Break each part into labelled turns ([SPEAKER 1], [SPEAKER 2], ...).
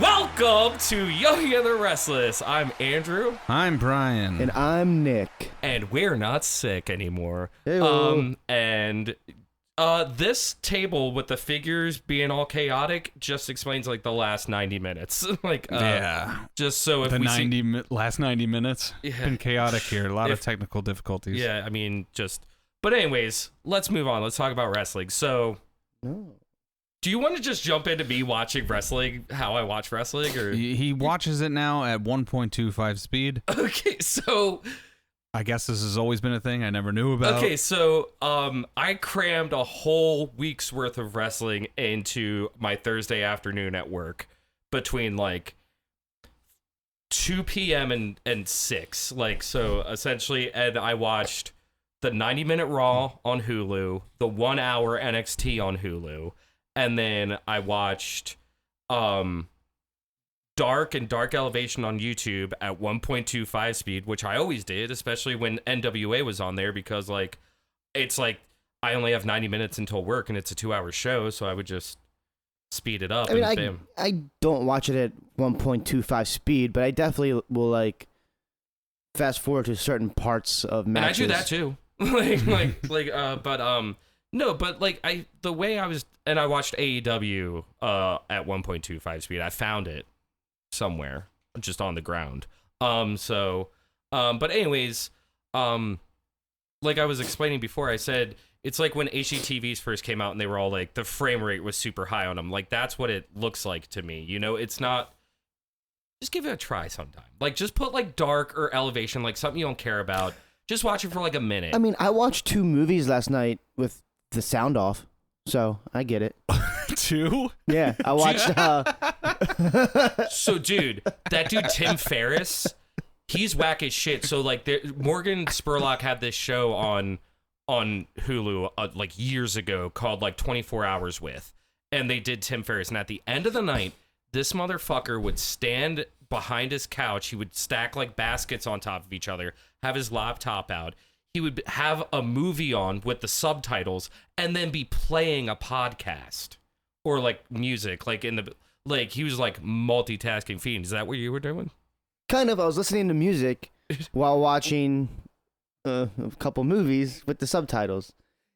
[SPEAKER 1] Welcome to Yogi and the Restless. I'm Andrew.
[SPEAKER 2] I'm Brian.
[SPEAKER 3] And I'm Nick.
[SPEAKER 1] And we're not sick anymore.
[SPEAKER 3] Hey-o.
[SPEAKER 1] This table with the figures being all chaotic just explains like the last 90 minutes. Just so if
[SPEAKER 2] the last 90 minutes
[SPEAKER 1] Yeah.
[SPEAKER 2] been chaotic here. A lot of technical difficulties.
[SPEAKER 1] Yeah, I mean, but anyways, let's move on. Let's talk about wrestling. So, do you want to just jump into me watching wrestling, how I watch wrestling, or
[SPEAKER 2] He watches it now at 1.25 speed.
[SPEAKER 1] okay? So,
[SPEAKER 2] I guess this has always been a thing I never knew about.
[SPEAKER 1] okay, so I crammed a whole week's worth of wrestling into my Thursday afternoon at work between like 2 p.m. and 6. Like, so essentially, and I watched the 90-minute Raw on Hulu, the 1-hour NXT on Hulu, and then I watched Dark and Dark Elevation on YouTube at 1.25 speed, which I always did, especially when NWA was on there, because like it's like I only have 90 minutes until work and it's a 2-hour show, so I would just speed it up.
[SPEAKER 3] I mean,
[SPEAKER 1] and bam.
[SPEAKER 3] I don't watch it at 1.25 speed, but I definitely will like fast forward to certain parts of matches.
[SPEAKER 1] And I do that too. The way I was, and I watched AEW at 1.25 speed. I found it somewhere, just on the ground. But anyways, like I was explaining before, I said it's like when HGTVs first came out and they were all like the frame rate was super high on them. Like that's what it looks like to me. You know, it's not. Just give it a try sometime. Like just put like Dark or Elevation, like something you don't care about. Just watch it for like a minute.
[SPEAKER 3] I mean, I watched 2 movies last night with the sound off, so I get it.
[SPEAKER 2] 2?
[SPEAKER 3] Yeah, I watched.
[SPEAKER 1] So, dude, that dude Tim Ferriss, he's whack as shit. So, like, Morgan Spurlock had this show on Hulu like years ago called like 24 Hours With, and they did Tim Ferriss. And at the end of the night, this motherfucker would stand behind his couch. He would stack like baskets on top of each other, have his laptop out. He would have a movie on with the subtitles and then be playing a podcast or like music, like he was like multitasking fiend. Is that what you were doing?
[SPEAKER 3] Kind of. I was listening to music while watching a couple movies with the subtitles.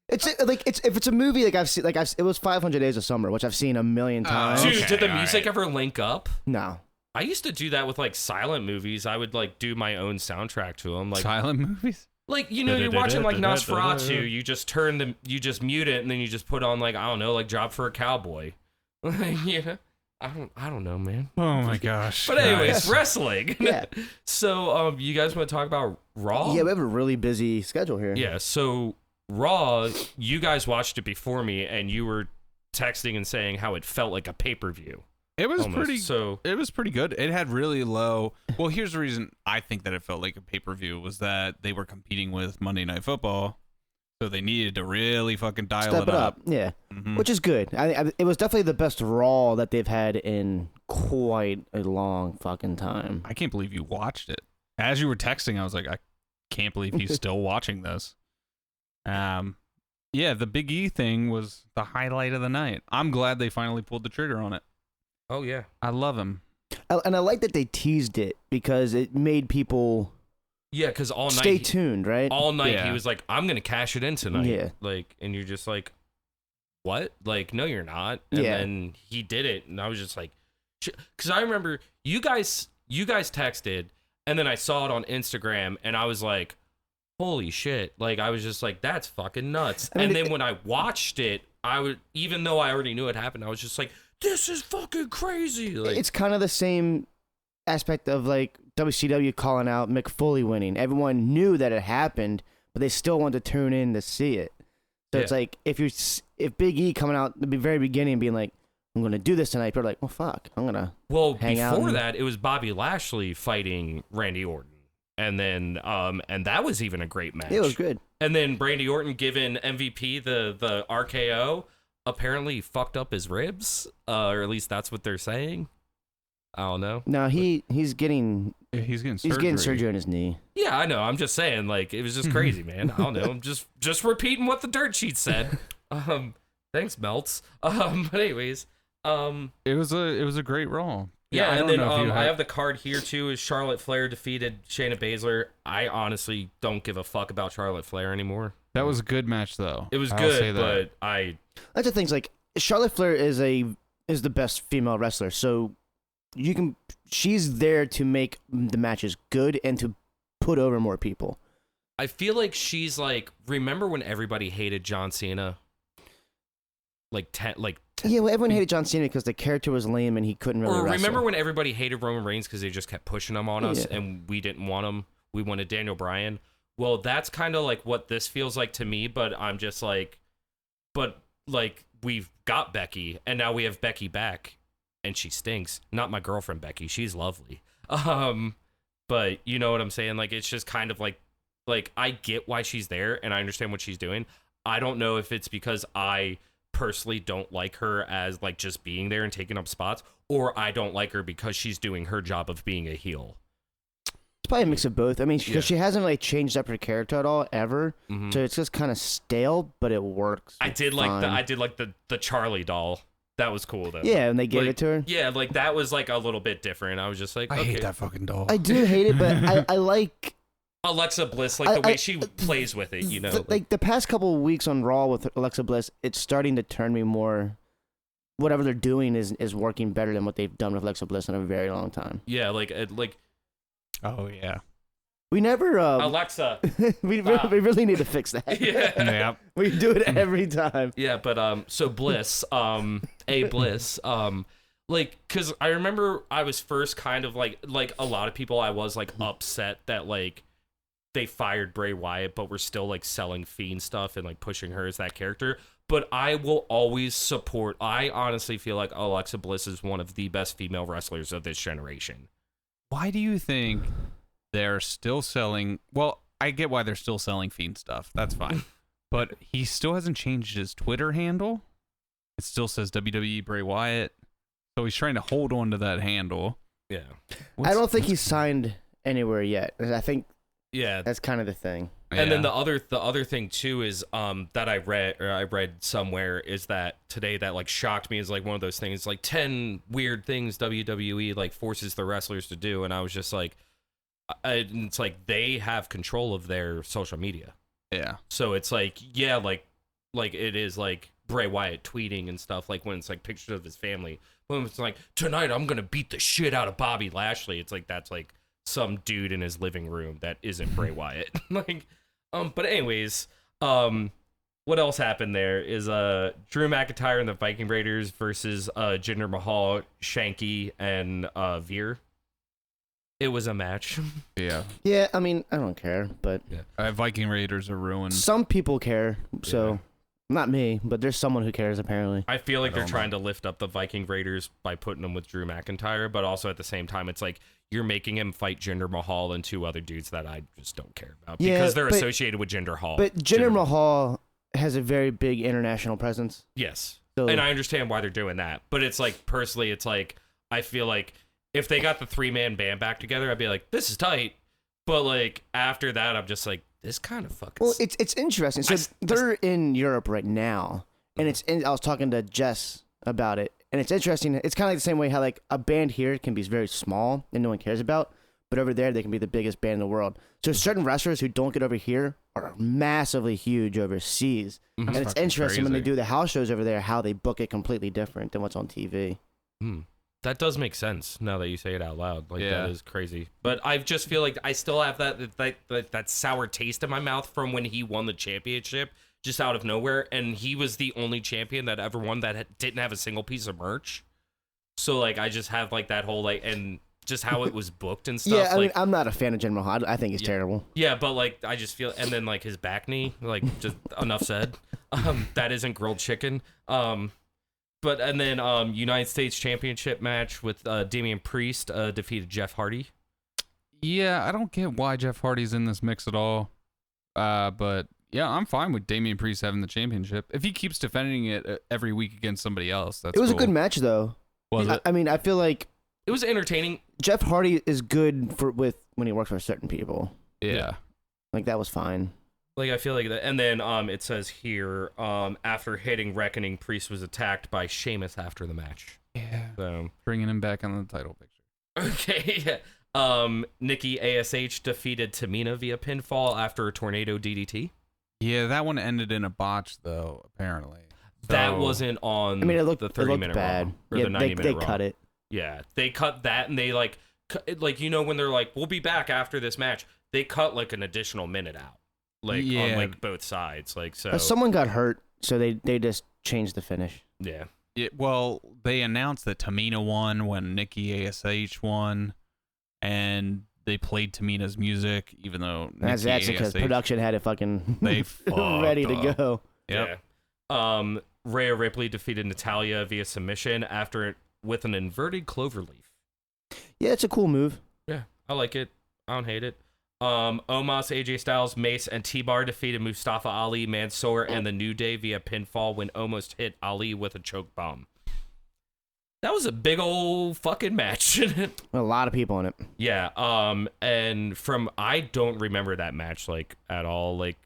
[SPEAKER 3] It's if it's a movie like I've seen, it was 500 Days of Summer, which I've seen a million times.
[SPEAKER 1] Dude,
[SPEAKER 2] Okay,
[SPEAKER 1] did the
[SPEAKER 2] all
[SPEAKER 1] music
[SPEAKER 2] right.
[SPEAKER 1] ever link up?
[SPEAKER 3] No.
[SPEAKER 1] I used to do that with like silent movies. I would like do my own soundtrack to them, like
[SPEAKER 2] Silent movies?
[SPEAKER 1] like you know you're watching like Nosferatu. You just mute it and then you just put on like I don't know like Job for a Cowboy. Yeah, I don't know, man.
[SPEAKER 2] Oh my gosh.
[SPEAKER 1] But anyways,
[SPEAKER 2] guys.
[SPEAKER 1] wrestling.
[SPEAKER 3] Yeah.
[SPEAKER 1] So you guys want to talk about Raw?
[SPEAKER 3] Yeah, we have a really busy schedule here.
[SPEAKER 1] Yeah. So Raw, you guys watched it before me, and you were texting and saying how it felt like a pay-per-view.
[SPEAKER 2] It was
[SPEAKER 1] Almost.
[SPEAKER 2] It was pretty good. It had really low. Well, here's the reason I think that it felt like a pay-per-view was that they were competing with Monday Night Football, so they needed to really fucking dial
[SPEAKER 3] Step
[SPEAKER 2] it up.
[SPEAKER 3] Yeah.
[SPEAKER 2] Mhm.
[SPEAKER 3] Which is good. It was definitely the best Raw that they've had in quite a long fucking time.
[SPEAKER 2] I can't believe you watched it. As you were texting, I was like, I can't believe he's still watching this. Yeah, the Big E thing was the highlight of the night. I'm glad they finally pulled the trigger on it.
[SPEAKER 1] Oh yeah.
[SPEAKER 2] I love him.
[SPEAKER 3] And I like that they teased it because it made people
[SPEAKER 1] Yeah, because all night
[SPEAKER 3] stay tuned, right?
[SPEAKER 1] all night
[SPEAKER 2] Yeah.
[SPEAKER 1] he was like, I'm gonna cash it in tonight.
[SPEAKER 3] Yeah.
[SPEAKER 1] Like, and you're just like, what? Like, no, you're not. And
[SPEAKER 3] Yeah.
[SPEAKER 1] then he did it, and I was just like, because I remember you guys texted, and then I saw it on Instagram, and I was like, holy shit! Like, I was just like, that's fucking nuts.
[SPEAKER 3] I mean,
[SPEAKER 1] and then when I watched it, even though I already knew it happened, I was just like, this is fucking crazy. Like,
[SPEAKER 3] It's kind of the same aspect of like WCW calling out Mick Foley winning. Everyone knew that it happened, but they still wanted to tune in to see it. So it's like if Big E coming out at the very beginning and being like, I'm going to do this tonight, people are like, well, fuck, I'm going to hang out.
[SPEAKER 1] Before that, it was Bobby Lashley fighting Randy Orton. And then, and that was even a great match.
[SPEAKER 3] It was good.
[SPEAKER 1] And then Randy Orton giving MVP the RKO apparently fucked up his ribs, or at least that's what they're saying. I don't know.
[SPEAKER 3] No, he's getting surgery on his knee.
[SPEAKER 1] Yeah, I know. I'm just saying, like, it was just crazy, man. I don't know. I'm just repeating what the dirt sheet said. Thanks, Melts. But anyways,
[SPEAKER 2] It was a great Raw.
[SPEAKER 1] yeah,
[SPEAKER 2] I
[SPEAKER 1] and
[SPEAKER 2] don't
[SPEAKER 1] then
[SPEAKER 2] know if you
[SPEAKER 1] I have the card here too. Is Charlotte Flair defeated Shayna Baszler? I honestly don't give a fuck about Charlotte Flair anymore.
[SPEAKER 2] That was a good match though.
[SPEAKER 1] It was
[SPEAKER 2] I'll say
[SPEAKER 1] good,
[SPEAKER 2] that.
[SPEAKER 1] but
[SPEAKER 3] That's the things like Charlotte Flair is the best female wrestler, so she's there to make the matches good and to put over more people.
[SPEAKER 1] I feel like she's like, remember when everybody hated John Cena?
[SPEAKER 3] Yeah, well, everyone hated John Cena because the character was lame and he couldn't really
[SPEAKER 1] Or
[SPEAKER 3] wrestle.
[SPEAKER 1] remember when everybody hated Roman Reigns because they just kept pushing him on us
[SPEAKER 3] Yeah.
[SPEAKER 1] and we didn't want him? We wanted Daniel Bryan. Well, that's kind of like what this feels like to me, but I'm just like, we've got Becky and now we have Becky back and she stinks. Not my girlfriend Becky. She's lovely. But you know what I'm saying? Like, it's just kind of like I get why she's there and I understand what she's doing. I don't know if it's because I personally don't like her as like just being there and taking up spots, or I don't like her because she's doing her job of being a heel.
[SPEAKER 3] It's probably a mix of both. I mean, because she hasn't really changed up her character at all ever,
[SPEAKER 1] Mhm.
[SPEAKER 3] so it's just kind of stale, but it works.
[SPEAKER 1] I
[SPEAKER 3] It's
[SPEAKER 1] did like
[SPEAKER 3] fine.
[SPEAKER 1] the Charlie doll. That was cool though.
[SPEAKER 3] Yeah, and they gave
[SPEAKER 1] Like,
[SPEAKER 3] it to her.
[SPEAKER 1] Yeah, like that was like a little bit different. I was just like,
[SPEAKER 2] I
[SPEAKER 1] okay.
[SPEAKER 2] hate that fucking doll.
[SPEAKER 3] I do hate it, but I like
[SPEAKER 1] Alexa Bliss, like the way she plays with it, you know.
[SPEAKER 3] like the past couple of weeks on Raw with Alexa Bliss. It's starting to turn me more. Whatever they're doing is working better than what they've done with Alexa Bliss in a very long time.
[SPEAKER 1] Yeah, like
[SPEAKER 2] Oh yeah.
[SPEAKER 3] We never.
[SPEAKER 1] Alexa.
[SPEAKER 3] we
[SPEAKER 1] stop.
[SPEAKER 3] really need to fix that.
[SPEAKER 1] Yeah.
[SPEAKER 2] Yeah.
[SPEAKER 3] We do it every time.
[SPEAKER 1] Yeah, but so Bliss, Bliss, like, cause I remember I was first kind of like a lot of people, I was like upset that like they fired Bray Wyatt, but we're still like selling Fiend stuff and like pushing her as that character. But I will always support. I honestly feel like Alexa Bliss is one of the best female wrestlers of this generation.
[SPEAKER 2] Why do you think they're still selling? Well, I get why they're still selling Fiend stuff. That's fine. But he still hasn't changed his Twitter handle. It still says WWE Bray Wyatt. So he's trying to hold on to that handle.
[SPEAKER 1] Yeah.
[SPEAKER 3] I don't think he's signed anywhere yet. I think
[SPEAKER 1] Yeah.
[SPEAKER 3] that's kind of the thing.
[SPEAKER 1] And then
[SPEAKER 2] Yeah.
[SPEAKER 1] the other thing too is that I read somewhere is that today that like shocked me is like one of those things like 10 weird things WWE like forces the wrestlers to do, and I was just like, it's like they have control of their social media,
[SPEAKER 2] Yeah.
[SPEAKER 1] so it's like yeah, like it is like Bray Wyatt tweeting and stuff like when it's like pictures of his family. When it's like tonight I'm gonna beat the shit out of Bobby Lashley, it's like that's like some dude in his living room that isn't Bray Wyatt. Like, but anyways, what else happened there is Drew McIntyre and the Viking Raiders versus Jinder Mahal, Shanky, and Veer. It was a match.
[SPEAKER 2] Yeah.
[SPEAKER 3] Yeah, I mean, I don't care, but
[SPEAKER 2] Viking Raiders are ruined.
[SPEAKER 3] some people care. So, not me, but there's someone who cares apparently.
[SPEAKER 1] I feel like
[SPEAKER 2] I
[SPEAKER 1] they're
[SPEAKER 2] don't
[SPEAKER 1] trying to lift up the Viking Raiders by putting them with Drew McIntyre, but also at the same time, it's like you're making him fight Jinder Mahal and two other dudes that I just don't care about
[SPEAKER 3] Yeah,
[SPEAKER 1] because they're
[SPEAKER 3] but-
[SPEAKER 1] associated with Jinder Mahal.
[SPEAKER 3] But Jinder Mahal has a very big international presence.
[SPEAKER 1] Yes.
[SPEAKER 3] So,
[SPEAKER 1] And I understand why they're doing that. But it's like, personally, it's like, I feel like if they got the 3-man band back together, I'd be like, this is tight. But like, after that, I'm just like, this kind of fucking.
[SPEAKER 3] well, it's interesting. So they're in Europe right now, and I was talking to Jess about it, and it's interesting. It's kind of like the same way how like a band here can be very small and no one cares about, but over there they can be the biggest band in the world. So certain wrestlers who don't get over here are massively huge overseas,
[SPEAKER 1] Mhm.
[SPEAKER 3] and it's
[SPEAKER 2] fucking
[SPEAKER 3] interesting when they
[SPEAKER 2] crazy.
[SPEAKER 3] do the house shows over there how they book it completely different than what's on TV.
[SPEAKER 1] That does make sense now that you say it out loud. Like,
[SPEAKER 2] Yeah.
[SPEAKER 1] that is crazy. But I just feel like I still have that sour taste in my mouth from when he won the championship just out of nowhere. And he was the only champion that ever won that didn't have a single piece of merch. So, like, I just have, like, that whole, like, and just how it was booked and stuff.
[SPEAKER 3] Yeah, I
[SPEAKER 1] like,
[SPEAKER 3] mean, I'm not a fan of General Mahal. I think he's terrible.
[SPEAKER 1] yeah, but, like, I just feel, and then, like, his back knee, like, just enough said. That isn't grilled chicken. But, and then, United States Championship match with Damian Priest defeated Jeff Hardy.
[SPEAKER 2] Yeah, I don't get why Jeff Hardy's in this mix at all. But yeah, I'm fine with Damian Priest having the championship. If he keeps defending it every week against somebody else, that's
[SPEAKER 3] It was
[SPEAKER 2] cool.
[SPEAKER 3] a good match though.
[SPEAKER 2] Was it?
[SPEAKER 3] I mean, I feel like
[SPEAKER 1] It was entertaining.
[SPEAKER 3] Jeff Hardy is good with when he works for certain people.
[SPEAKER 2] Yeah.
[SPEAKER 3] Like that was fine.
[SPEAKER 1] Like I feel like that, and then it says here after hitting Reckoning, Priest was attacked by Sheamus after the match.
[SPEAKER 2] Yeah.
[SPEAKER 1] So
[SPEAKER 2] Bringing him back on the title picture.
[SPEAKER 1] okay, Nikki ASH defeated Tamina via pinfall after a tornado DDT.
[SPEAKER 2] Yeah, that one ended in a botch though. Apparently,
[SPEAKER 1] That
[SPEAKER 2] So-
[SPEAKER 1] wasn't on.
[SPEAKER 3] I mean, it looked
[SPEAKER 1] the
[SPEAKER 3] it
[SPEAKER 1] 30-minute
[SPEAKER 3] looked bad.
[SPEAKER 1] Raw, or
[SPEAKER 3] Yeah,
[SPEAKER 1] the 90-minute
[SPEAKER 3] they
[SPEAKER 1] Raw.
[SPEAKER 3] cut it.
[SPEAKER 1] Yeah, they cut that, and they like when they're like, we'll be back after this match. They cut like an additional minute out, like on
[SPEAKER 2] Yeah.
[SPEAKER 1] like both sides, like so.
[SPEAKER 3] Someone got hurt, so they just changed the finish.
[SPEAKER 1] Yeah,
[SPEAKER 2] Well, they announced that Tamina won when Nikki ASH won, and they played Tamina's music, even though
[SPEAKER 3] That's
[SPEAKER 2] Nikki
[SPEAKER 3] because
[SPEAKER 2] ASH
[SPEAKER 3] production had it fucking
[SPEAKER 2] they fucked
[SPEAKER 3] ready to
[SPEAKER 2] up.
[SPEAKER 3] go.
[SPEAKER 2] Yep.
[SPEAKER 1] yeah. Rhea Ripley defeated Natalya via submission with an inverted cloverleaf.
[SPEAKER 3] Yeah, it's a cool move.
[SPEAKER 1] Yeah, I like it. I don't hate it. Omos, AJ Styles, Mace, and T-Bar defeated Mustafa Ali, Mansoor, and the New Day via pinfall when Omos hit Ali with a choke bomb. That was a big old fucking match.
[SPEAKER 3] A lot of people in it.
[SPEAKER 1] Yeah. And I don't remember that match like at all. Like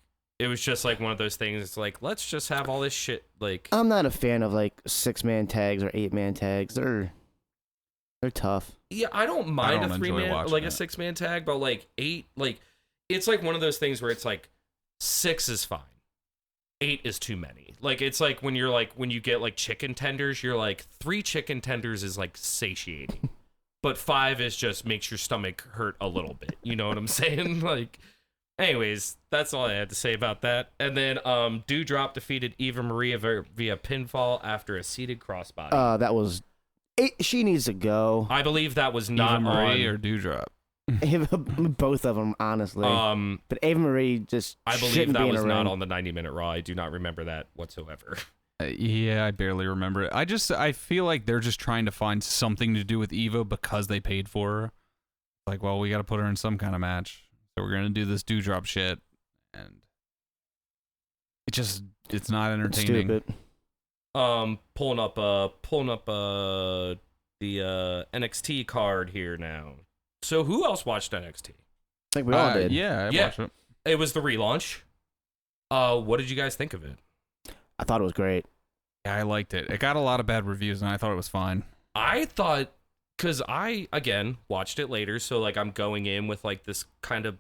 [SPEAKER 1] it was just like one of those things. It's like let's just have all this shit. Like
[SPEAKER 3] I'm not a fan of like 6-man tags or 8-man tags. They're tough.
[SPEAKER 1] yeah, I don't mind
[SPEAKER 2] don't
[SPEAKER 1] a
[SPEAKER 2] enjoy
[SPEAKER 1] 3-man
[SPEAKER 2] watching
[SPEAKER 1] like a
[SPEAKER 2] it.
[SPEAKER 1] 6-man tag, but like 8, like it's like one of those things where it's like 6 is fine. 8 is too many. Like it's like when you get like chicken tenders, you're like 3 chicken tenders is like satiating. But 5 is just makes your stomach hurt a little bit. You know what I'm saying? Like anyways, that's all I had to say about that. And then Doudrop defeated Eva Marie via pinfall after a seated crossbody.
[SPEAKER 3] That was. She needs to go.
[SPEAKER 1] I believe that was not
[SPEAKER 2] Eva Marie
[SPEAKER 1] on
[SPEAKER 2] or Doudrop.
[SPEAKER 3] Both of them, honestly. but Ava Marie just
[SPEAKER 1] I believe
[SPEAKER 3] shouldn't
[SPEAKER 1] that
[SPEAKER 3] be in
[SPEAKER 1] was
[SPEAKER 3] a
[SPEAKER 1] not
[SPEAKER 3] ring.
[SPEAKER 1] on the 90-minute Raw. I do not remember that whatsoever.
[SPEAKER 2] Yeah, I barely remember it. I feel like they're just trying to find something to do with Eva because they paid for her. Like, well, we got to put her in some kind of match, so we're gonna do this Doudrop shit, and it's not
[SPEAKER 3] It's
[SPEAKER 2] entertaining.
[SPEAKER 3] stupid.
[SPEAKER 1] Pulling up the NXT card here now. So who else watched NXT?
[SPEAKER 3] I think we all did.
[SPEAKER 2] Yeah, I
[SPEAKER 1] Yeah.
[SPEAKER 2] watched it.
[SPEAKER 1] It was the relaunch. What did you guys think of it?
[SPEAKER 3] I thought it was great.
[SPEAKER 2] Yeah, I liked it. It got a lot of bad reviews, and I thought it was fine.
[SPEAKER 1] I thought, because I, again, watched it later, so, like, I'm going in with, like, this kind of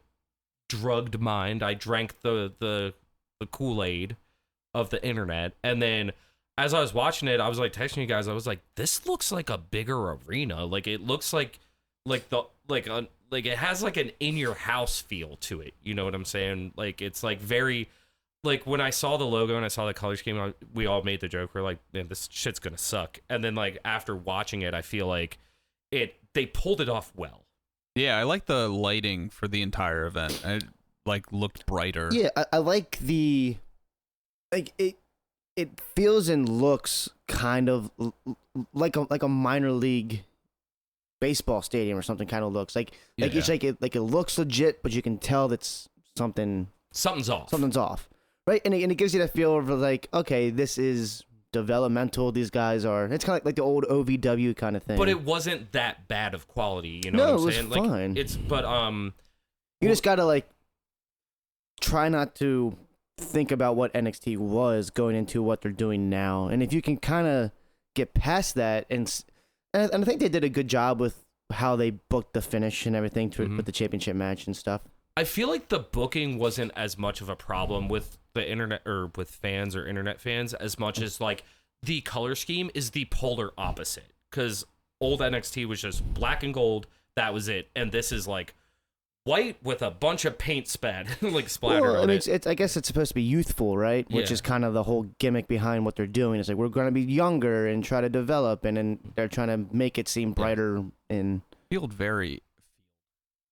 [SPEAKER 1] drugged mind. I drank the Kool-Aid of the internet, and then as I was watching it, I was, like, texting you guys, I was like, this looks like a bigger arena. Like, it looks like it has, like, an in-your-house feel to it. You know what I'm saying? Like, it's, like, very... Like, when I saw the logo and I saw the color scheme, we all made the joke. We're like, man, this shit's gonna suck. And then, like, after watching it, I feel like they pulled it off well.
[SPEAKER 2] Yeah, I like the lighting for the entire event. It like looked brighter.
[SPEAKER 3] Yeah, I like the like it feels and looks kind of like a minor league baseball stadium or something. Kind of looks like it's like it looks legit, but you can tell that's
[SPEAKER 1] Something's off.
[SPEAKER 3] something's off, right? And it gives you that feel of like, okay, this is developmental. These guys are. It's kind of like the old OVW kind of thing.
[SPEAKER 1] But it wasn't that bad of quality, you know
[SPEAKER 3] No,
[SPEAKER 1] what I'm
[SPEAKER 3] it was
[SPEAKER 1] saying?
[SPEAKER 3] fine.
[SPEAKER 1] Like,
[SPEAKER 3] you just gotta like try not to think about what NXT was going into what they're doing now, and if you can kind of get past that, and I think they did a good job with how they booked the finish and everything with the championship match and stuff.
[SPEAKER 1] I feel like the booking wasn't as much of a problem with the internet or with fans or internet fans as much as like the color scheme is the polar opposite. Because old NXT was just black and gold, that was it, and this is like white with a bunch of paint splattered
[SPEAKER 3] Well, I
[SPEAKER 1] on
[SPEAKER 3] mean,
[SPEAKER 1] it.
[SPEAKER 3] I guess it's supposed to be youthful, right? Which
[SPEAKER 1] Yeah.
[SPEAKER 3] is kind of the whole gimmick behind what they're doing. It's like we're going to be younger and try to develop, and then they're trying to make it seem brighter. And
[SPEAKER 2] Felt very.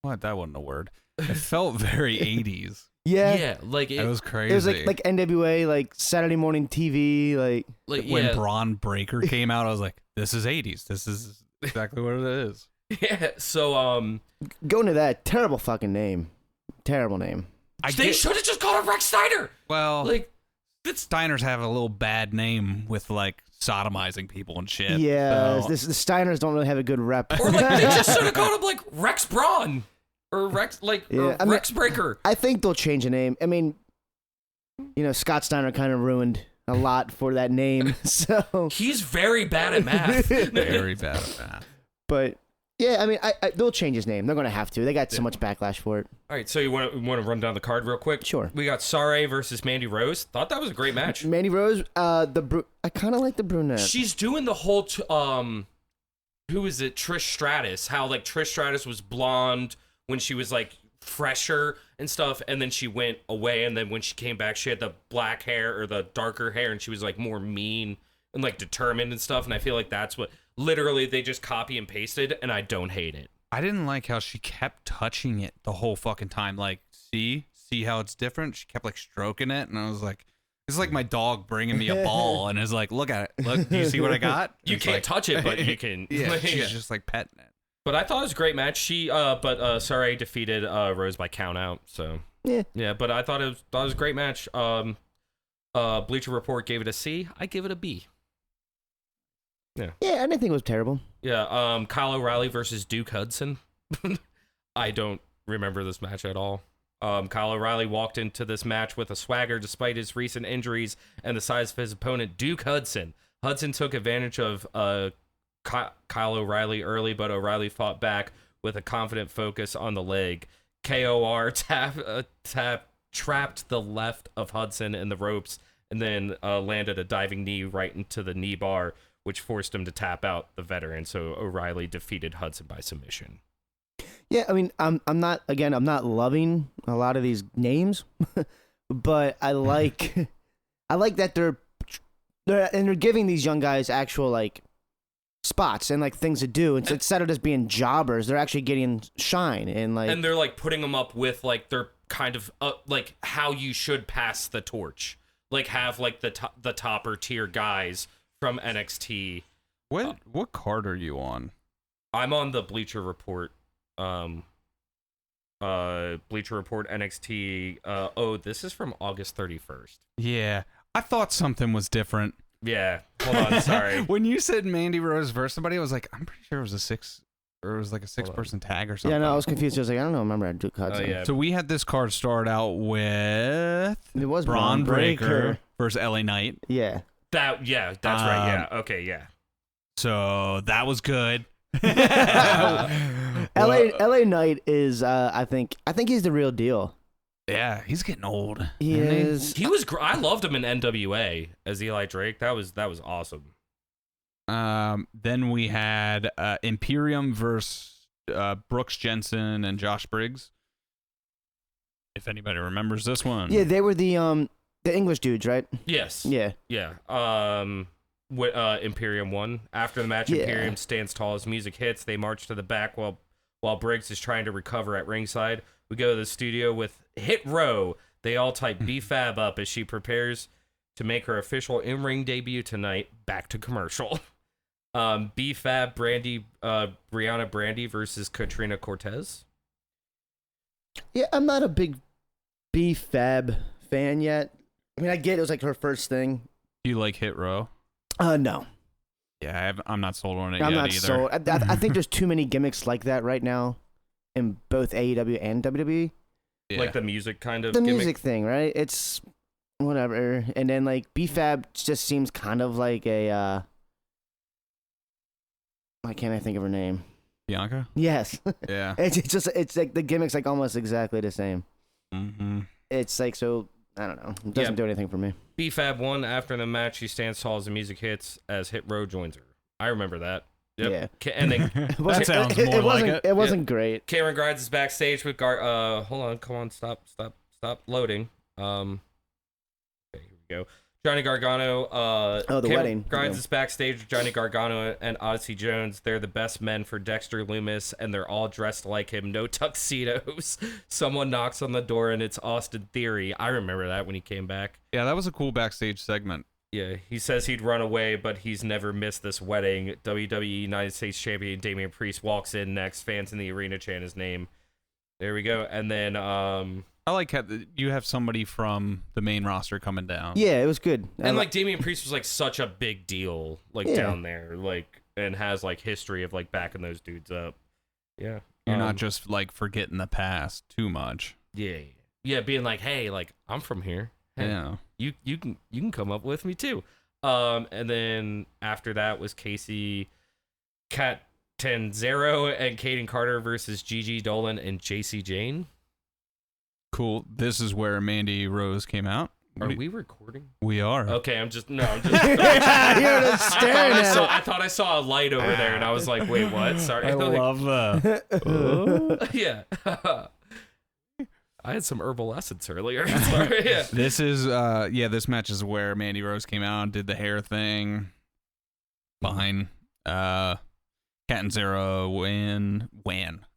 [SPEAKER 2] What? That wasn't a word. It felt very 80s.
[SPEAKER 1] Yeah, like
[SPEAKER 2] It was crazy.
[SPEAKER 3] it was like NWA, like Saturday morning TV, like
[SPEAKER 2] when
[SPEAKER 1] yeah,
[SPEAKER 2] Braun Breaker came out, I was like, "This is 80s. This is exactly what it is."
[SPEAKER 1] yeah. So
[SPEAKER 3] going to that terrible fucking name, terrible name.
[SPEAKER 1] they should have just called him Rex Steiner.
[SPEAKER 2] Well,
[SPEAKER 1] Like
[SPEAKER 2] Steiners have a little bad name with like sodomizing people and shit.
[SPEAKER 3] Yeah,
[SPEAKER 2] so-
[SPEAKER 3] the Steiners don't really have a good rep.
[SPEAKER 1] or like they just should have called him like Rex Braun or Rex
[SPEAKER 3] Yeah, I mean-
[SPEAKER 1] Rex Breaker.
[SPEAKER 3] I think they'll change the name. I mean, Scott Steiner kind of ruined a lot for that name. So,
[SPEAKER 1] He's very bad at math.
[SPEAKER 2] Very bad at that.
[SPEAKER 3] but yeah, I mean, they'll change his name. They're gonna have to. They got so much backlash for it.
[SPEAKER 1] All right, so you want to run down the card real quick?
[SPEAKER 3] Sure.
[SPEAKER 1] We got Sarray versus Mandy Rose. Thought that was a great match.
[SPEAKER 3] Mandy Rose, I kind of like the brunette.
[SPEAKER 1] She's doing the whole who is it? Trish Stratus. How like Trish Stratus was blonde when she was like fresher and stuff, and then she went away, and then when she came back, she had the black hair or the darker hair, and she was like more mean and like determined and stuff. And I feel like that's what literally they just copy and pasted, and I don't hate it.
[SPEAKER 2] I didn't like how she kept touching it the whole fucking time. Like, see how it's different? She kept like stroking it, and I was like, it's like my dog bringing me a ball, and is like, look at it. Look, do you see what I got?
[SPEAKER 1] You
[SPEAKER 2] It's
[SPEAKER 1] can't
[SPEAKER 2] like,
[SPEAKER 1] touch it, but you can.
[SPEAKER 2] Yeah, she's just like petting it.
[SPEAKER 1] But I thought it was a great match. Sarray defeated Rose by count out. So
[SPEAKER 3] Yeah.
[SPEAKER 1] But I thought it was a great match. Bleacher Report gave it a C. I give it a B.
[SPEAKER 3] Yeah, I didn't think it was terrible.
[SPEAKER 1] Yeah. Kyle O'Reilly versus Duke Hudson. I don't remember this match at all. Kyle O'Reilly walked into this match with a swagger despite his recent injuries and the size of his opponent, Duke Hudson. Hudson took advantage of Kyle O'Reilly early, but O'Reilly fought back with a confident focus on the leg. KOR trapped the left of Hudson in the ropes and then landed a diving knee right into the knee bar, which forced him to tap out the veteran. So O'Reilly defeated Hudson by submission.
[SPEAKER 3] Yeah, I mean, I'm not loving a lot of these names, but I like that they're giving these young guys actual like spots and like things to do. Instead of just being jobbers, they're actually getting shine and like.
[SPEAKER 1] And they're like putting them up with like their kind of like how you should pass the torch, like have like the topper tier guys from NXT.
[SPEAKER 2] What card are you on?
[SPEAKER 1] I'm on the Bleacher Report. Bleacher Report NXT. This is from August 31st.
[SPEAKER 2] Yeah, I thought something was different.
[SPEAKER 1] Yeah, hold on, sorry.
[SPEAKER 2] When you said Mandy Rose versus somebody, I was like, I'm pretty sure it was a six-person tag or something.
[SPEAKER 3] Yeah, no, I was confused. I was like, I don't know. Remember Duke Hudson?
[SPEAKER 1] Oh, yeah.
[SPEAKER 2] So we had this card start out with
[SPEAKER 3] It was
[SPEAKER 2] Braun
[SPEAKER 3] Braun
[SPEAKER 2] Breaker
[SPEAKER 3] Breaker
[SPEAKER 2] versus LA Knight.
[SPEAKER 3] Yeah.
[SPEAKER 1] That's right. Yeah, okay, yeah.
[SPEAKER 2] So that was good.
[SPEAKER 3] LA Knight is I think he's the real deal.
[SPEAKER 2] Yeah, he's getting old.
[SPEAKER 3] He
[SPEAKER 2] isn't
[SPEAKER 3] is.
[SPEAKER 1] He was. I loved him in NWA as Eli Drake. That was awesome.
[SPEAKER 2] Then we had Imperium versus Brooks Jensen and Josh Briggs. If anybody remembers this one.
[SPEAKER 3] Yeah, they were the English dudes, right?
[SPEAKER 1] Yes.
[SPEAKER 3] Yeah.
[SPEAKER 1] Yeah. Imperium won. After the match,
[SPEAKER 3] Yeah.
[SPEAKER 1] Imperium stands tall as music hits. They march to the back while Briggs is trying to recover at ringside. We go to the studio with Hit Row. They all type B-Fab up as she prepares to make her official in-ring debut tonight. Back to commercial. B-Fab, Brianna Brandy versus Katrina Cortez.
[SPEAKER 3] Yeah, I'm not a big B-Fab fan yet. I mean, I get it was like her first thing.
[SPEAKER 2] Do you like Hit Row?
[SPEAKER 3] No.
[SPEAKER 2] Yeah, I'm not sold on it
[SPEAKER 3] I'm
[SPEAKER 2] yet
[SPEAKER 3] not
[SPEAKER 2] either.
[SPEAKER 3] sold. I think there's too many gimmicks like that right now in both AEW and WWE.
[SPEAKER 2] Yeah.
[SPEAKER 1] Like the music kind of
[SPEAKER 3] The
[SPEAKER 1] gimmick.
[SPEAKER 3] music thing, right? It's whatever. And then like B-Fab just seems kind of like a why can't I think of her name?
[SPEAKER 2] Bianca?
[SPEAKER 3] Yes.
[SPEAKER 2] Yeah.
[SPEAKER 3] It's like the gimmick's like almost exactly the same.
[SPEAKER 2] Mm-hmm.
[SPEAKER 3] It's like, so I don't know. It doesn't do anything for me.
[SPEAKER 1] B-Fab won. After the match, she stands tall as the music hits as Hit Row joins her. I remember that. Yep.
[SPEAKER 3] Yeah.
[SPEAKER 1] And then
[SPEAKER 2] That sounds more like it.
[SPEAKER 3] It wasn't great.
[SPEAKER 1] Cameron Grimes is backstage with hold on, come on, stop loading. Okay, here we go. Johnny Gargano.
[SPEAKER 3] The
[SPEAKER 1] Cameron
[SPEAKER 3] wedding.
[SPEAKER 1] Grimes
[SPEAKER 3] Yeah.
[SPEAKER 1] is backstage with Johnny Gargano and Odyssey Jones. They're the best men for Dexter Loomis, and they're all dressed like him. No tuxedos. Someone knocks on the door, and it's Austin Theory. I remember that when he came back.
[SPEAKER 2] Yeah, that was a cool backstage segment.
[SPEAKER 1] Yeah, he says he'd run away, but he's never missed this wedding. WWE United States Champion Damian Priest walks in next. Fans in the arena chant his name. There we go. And then,
[SPEAKER 2] I like how you have somebody from the main roster coming down.
[SPEAKER 3] Yeah, it was good.
[SPEAKER 1] and like Damian Priest was like such a big deal, like
[SPEAKER 3] Yeah.
[SPEAKER 1] down there, like, and has like history of like backing those dudes up. Yeah,
[SPEAKER 2] You're not just like forgetting the past too much.
[SPEAKER 1] yeah, being like, hey, like I'm from here.
[SPEAKER 2] Yeah.
[SPEAKER 1] You can come up with me too. And then after that was Casey Catanzaro and Kaden Carter versus Gigi Dolan and JC Jane.
[SPEAKER 2] Cool. This is where Mandy Rose came out.
[SPEAKER 1] Are we recording?
[SPEAKER 2] We are.
[SPEAKER 1] Okay, I'm just
[SPEAKER 3] You're just staring at it.
[SPEAKER 1] I thought I saw a light over there, and I was like, "Wait, what?" Sorry.
[SPEAKER 2] I love that.
[SPEAKER 1] Yeah. I had some herbal essence earlier. Sorry. Yeah.
[SPEAKER 2] This is this match is where Mandy Rose came out and did the hair thing behind Catanzaro when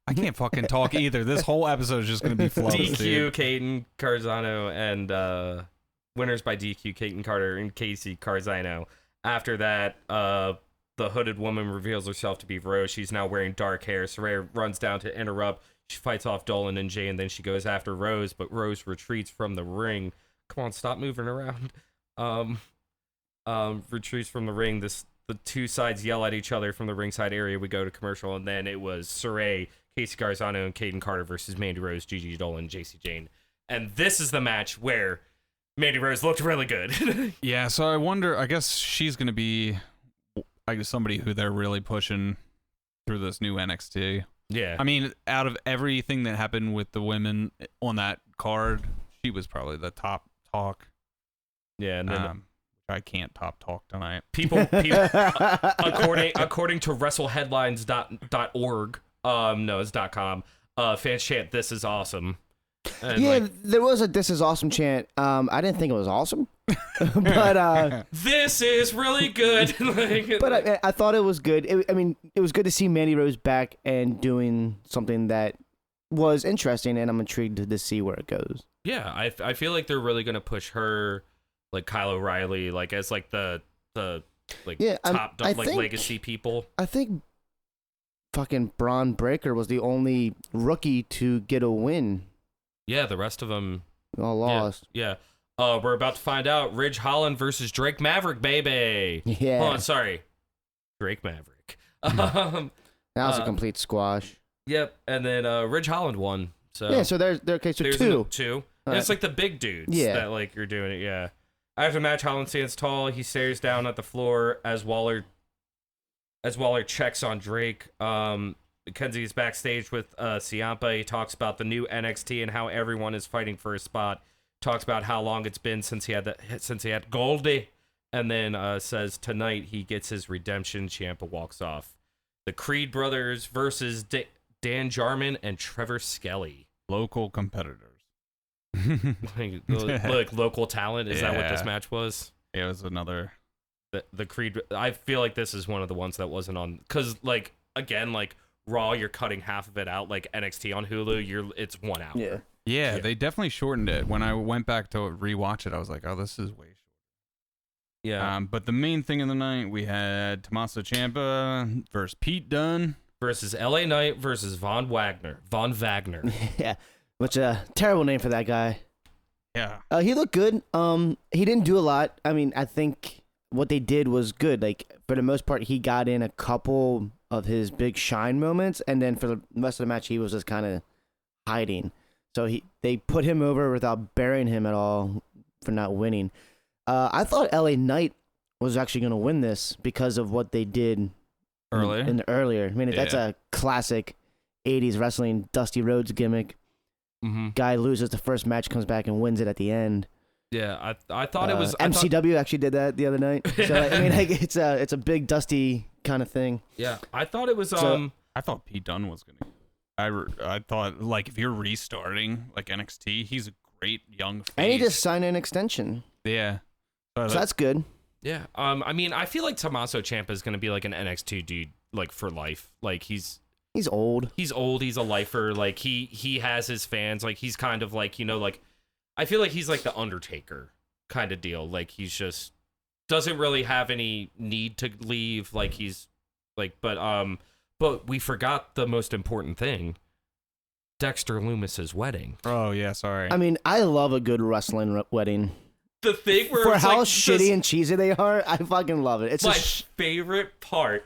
[SPEAKER 2] I can't fucking talk either. This whole episode is just gonna be flawless.
[SPEAKER 1] DQ,
[SPEAKER 2] dude.
[SPEAKER 1] Caden Carzano, and winners by DQ, Caden Carter and Casey Carzano. After that, the hooded woman reveals herself to be Rose. She's now wearing dark hair. Saraya runs down to interrupt. She fights off Dolan and Jay, and then she goes after Rose, but Rose retreats from the ring. Come on, stop moving around. Retreats from the ring. The two sides yell at each other from the ringside area. We go to commercial, and then it was Saraya, Casey Carzano, and Caden Carter versus Mandy Rose, Gigi Dolan, and JC Jane. And this is the match where Mandy Rose looked really good.
[SPEAKER 2] Yeah, so I wonder. I guess she's gonna be, I guess, somebody who they're really pushing through this new NXT.
[SPEAKER 1] Yeah.
[SPEAKER 2] I mean, out of everything that happened with the women on that card, she was probably the top talk.
[SPEAKER 1] Yeah, and then
[SPEAKER 2] I can't top talk tonight.
[SPEAKER 1] people according to WrestleHeadlines.org, no, it's .com. Fans chant, "This is awesome." And
[SPEAKER 3] Yeah, there was a "This is awesome" chant. I didn't think it was awesome, but
[SPEAKER 1] this is really good.
[SPEAKER 3] but I thought it was good. It was good to see Mandy Rose back and doing something that was interesting, and I'm intrigued to see where it goes.
[SPEAKER 1] Yeah, I feel like they're really gonna push her, like Kyle O'Reilly, like as like the like top
[SPEAKER 3] I
[SPEAKER 1] like
[SPEAKER 3] think-
[SPEAKER 1] legacy people.
[SPEAKER 3] I think fucking Braun Breaker was the only rookie to get a win.
[SPEAKER 1] Yeah, the rest of them
[SPEAKER 3] All lost.
[SPEAKER 1] Yeah. We're about to find out. Ridge Holland versus Drake Maverick, baby.
[SPEAKER 3] Yeah.
[SPEAKER 1] Hold on, sorry. Drake Maverick.
[SPEAKER 3] That was a complete squash.
[SPEAKER 1] Yep. And then Ridge Holland won. So
[SPEAKER 3] Yeah, so there's okay, so
[SPEAKER 1] there's
[SPEAKER 3] two.
[SPEAKER 1] two.
[SPEAKER 3] All
[SPEAKER 1] And it's
[SPEAKER 3] right.
[SPEAKER 1] like the big dudes
[SPEAKER 3] Yeah.
[SPEAKER 1] that like you're doing it. Yeah. After the match, Holland stands tall. He stares down at the floor as Waller checks on Drake. Mackenzie is backstage with Ciampa. He talks about the new NXT and how everyone is fighting for a spot. Talks about how long it's been since he had Goldie, and then says tonight he gets his redemption. Ciampa walks off. The Creed brothers versus Dan Jarman and Trevor Skelly.
[SPEAKER 2] Local competitors.
[SPEAKER 1] like local talent. Is that what this
[SPEAKER 2] Yeah.
[SPEAKER 1] match was?
[SPEAKER 2] It was another.
[SPEAKER 1] The Creed. I feel like this is one of the ones that wasn't on, because like again, like Raw, you're cutting half of it out. Like NXT on Hulu, it's 1 hour.
[SPEAKER 3] Yeah.
[SPEAKER 2] Yeah,
[SPEAKER 1] Yeah.
[SPEAKER 2] they definitely shortened it. When I went back to rewatch it, I was like, oh, this is way short.
[SPEAKER 1] Yeah.
[SPEAKER 2] But the main thing of the night, we had Tommaso Ciampa versus Pete Dunne.
[SPEAKER 1] Versus LA Knight versus Von Wagner.
[SPEAKER 3] Yeah. Which terrible name for that guy.
[SPEAKER 2] Yeah.
[SPEAKER 3] He looked good. He didn't do a lot. I mean, I think what they did was good. Like for the most part, he got in a couple of his big shine moments, and then for the rest of the match, he was just kind of hiding. So they put him over without burying him at all for not winning. I thought LA Knight was actually going to win this because of what they did earlier. I mean, that's a classic 80s wrestling Dusty Rhodes gimmick.
[SPEAKER 1] Mm-hmm.
[SPEAKER 3] Guy loses the first match, comes back and wins it at the end.
[SPEAKER 1] Yeah, I thought it was
[SPEAKER 3] MCW actually did that the other night. So I mean, like, it's a big Dusty kind of thing.
[SPEAKER 1] Yeah, I thought it was
[SPEAKER 2] I thought Pete Dunne was gonna. I thought, like, if you're restarting like NXT, he's a great young face.
[SPEAKER 3] And he just signed an extension,
[SPEAKER 2] Yeah.
[SPEAKER 3] so that's good.
[SPEAKER 1] Yeah. I mean, I feel like Tommaso Ciampa is gonna be like an NXT dude, like for life. Like he's
[SPEAKER 3] old.
[SPEAKER 1] He's old. He's a lifer. Like he has his fans. Like he's kind of like, like I feel like he's like the Undertaker kind of deal. Like he's just doesn't really have any need to leave. Like he's like, but we forgot the most important thing: Dexter Loomis's wedding.
[SPEAKER 2] Oh yeah, sorry.
[SPEAKER 3] I mean, I love a good wrestling wedding.
[SPEAKER 1] The thing where
[SPEAKER 3] For
[SPEAKER 1] it's
[SPEAKER 3] how
[SPEAKER 1] like,
[SPEAKER 3] shitty and cheesy they are, I fucking love it. It's
[SPEAKER 1] my
[SPEAKER 3] just
[SPEAKER 1] favorite part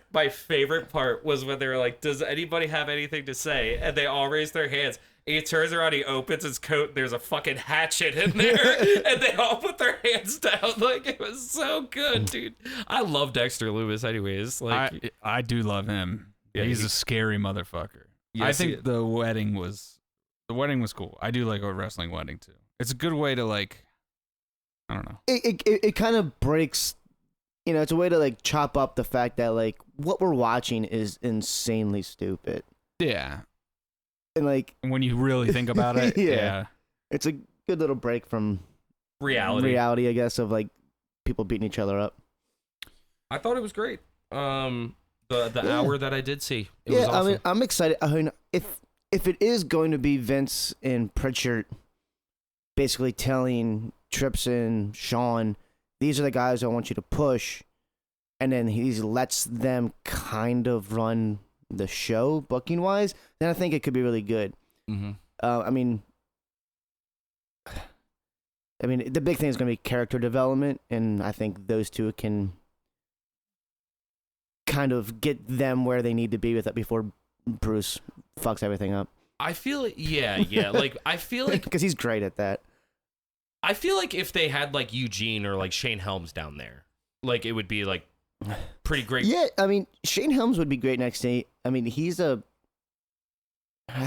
[SPEAKER 1] was when they were like, does anybody have anything to say? And they all raised their hands. He turns around, he opens his coat, there's a fucking hatchet in there, and they all put their hands down. Like, it was so good, dude. I love Dexter Loomis, anyways. Like,
[SPEAKER 2] I do love him.
[SPEAKER 1] Yeah,
[SPEAKER 2] He's a scary motherfucker. I
[SPEAKER 1] Yes,
[SPEAKER 2] think the wedding was cool. I do like a wrestling wedding too. It's a good way to like, I don't know.
[SPEAKER 3] It kind of breaks, it's a way to like chop up the fact that like what we're watching is insanely stupid.
[SPEAKER 2] Yeah.
[SPEAKER 3] And like
[SPEAKER 2] When you really think about it,
[SPEAKER 3] Yeah.
[SPEAKER 2] yeah.
[SPEAKER 3] it's a good little break from
[SPEAKER 1] reality.
[SPEAKER 3] I guess, of like people beating each other up.
[SPEAKER 1] I thought it was great. The
[SPEAKER 3] Yeah.
[SPEAKER 1] hour that I did see, it was awesome.
[SPEAKER 3] I mean, I'm excited. I mean, if it is going to be Vince and Pritchard basically telling Trips and Sean, these are the guys I want you to push, and then he lets them kind of run the show booking wise, then I think it could be really good.
[SPEAKER 1] Mm-hmm.
[SPEAKER 3] I mean, the big thing is going to be character development, and I think those two can kind of get them where they need to be with it before Bruce fucks everything up.
[SPEAKER 1] I feel yeah. Like, I feel like
[SPEAKER 3] Because he's great at that.
[SPEAKER 1] if they had like Eugene or like Shane Helms down there, like it would be like pretty great.
[SPEAKER 3] Yeah, I mean, Shane Helms would be great next to. I mean, I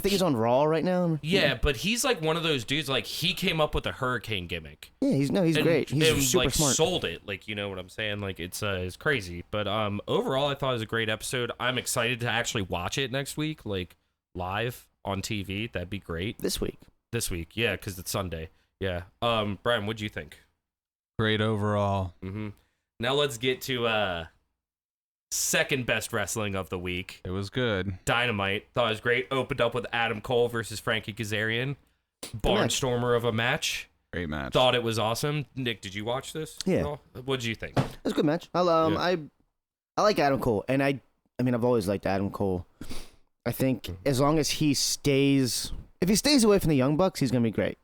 [SPEAKER 3] think he's on Raw right now.
[SPEAKER 1] Yeah, but he's like one of those dudes. Like, he came up with a hurricane gimmick.
[SPEAKER 3] Yeah, he's
[SPEAKER 1] And-
[SPEAKER 3] great. He's
[SPEAKER 1] and,
[SPEAKER 3] super
[SPEAKER 1] like,
[SPEAKER 3] smart.
[SPEAKER 1] sold it. Like, you know what I'm saying? Like, it's crazy. But overall, I thought it was a great episode. I'm excited to actually watch it next week, like live on TV. That'd be great.
[SPEAKER 3] This week.
[SPEAKER 1] This week, yeah, because it's Sunday. Yeah. Brian, what'd you think?
[SPEAKER 2] Great overall.
[SPEAKER 1] Mm-hmm. Now let's get to second best wrestling of the week.
[SPEAKER 2] It was good.
[SPEAKER 1] Dynamite. Thought it was great. Opened up with Adam Cole versus Frankie Kazarian. Barnstormer of a match.
[SPEAKER 2] Great match.
[SPEAKER 1] Thought it was awesome. Nick, did you watch this?
[SPEAKER 3] Yeah.
[SPEAKER 1] at all? What'd you think?
[SPEAKER 3] It was a good match. I like Adam Cole, and I mean, I've always liked Adam Cole. I think as long as if he stays away from the Young Bucks, he's gonna be great.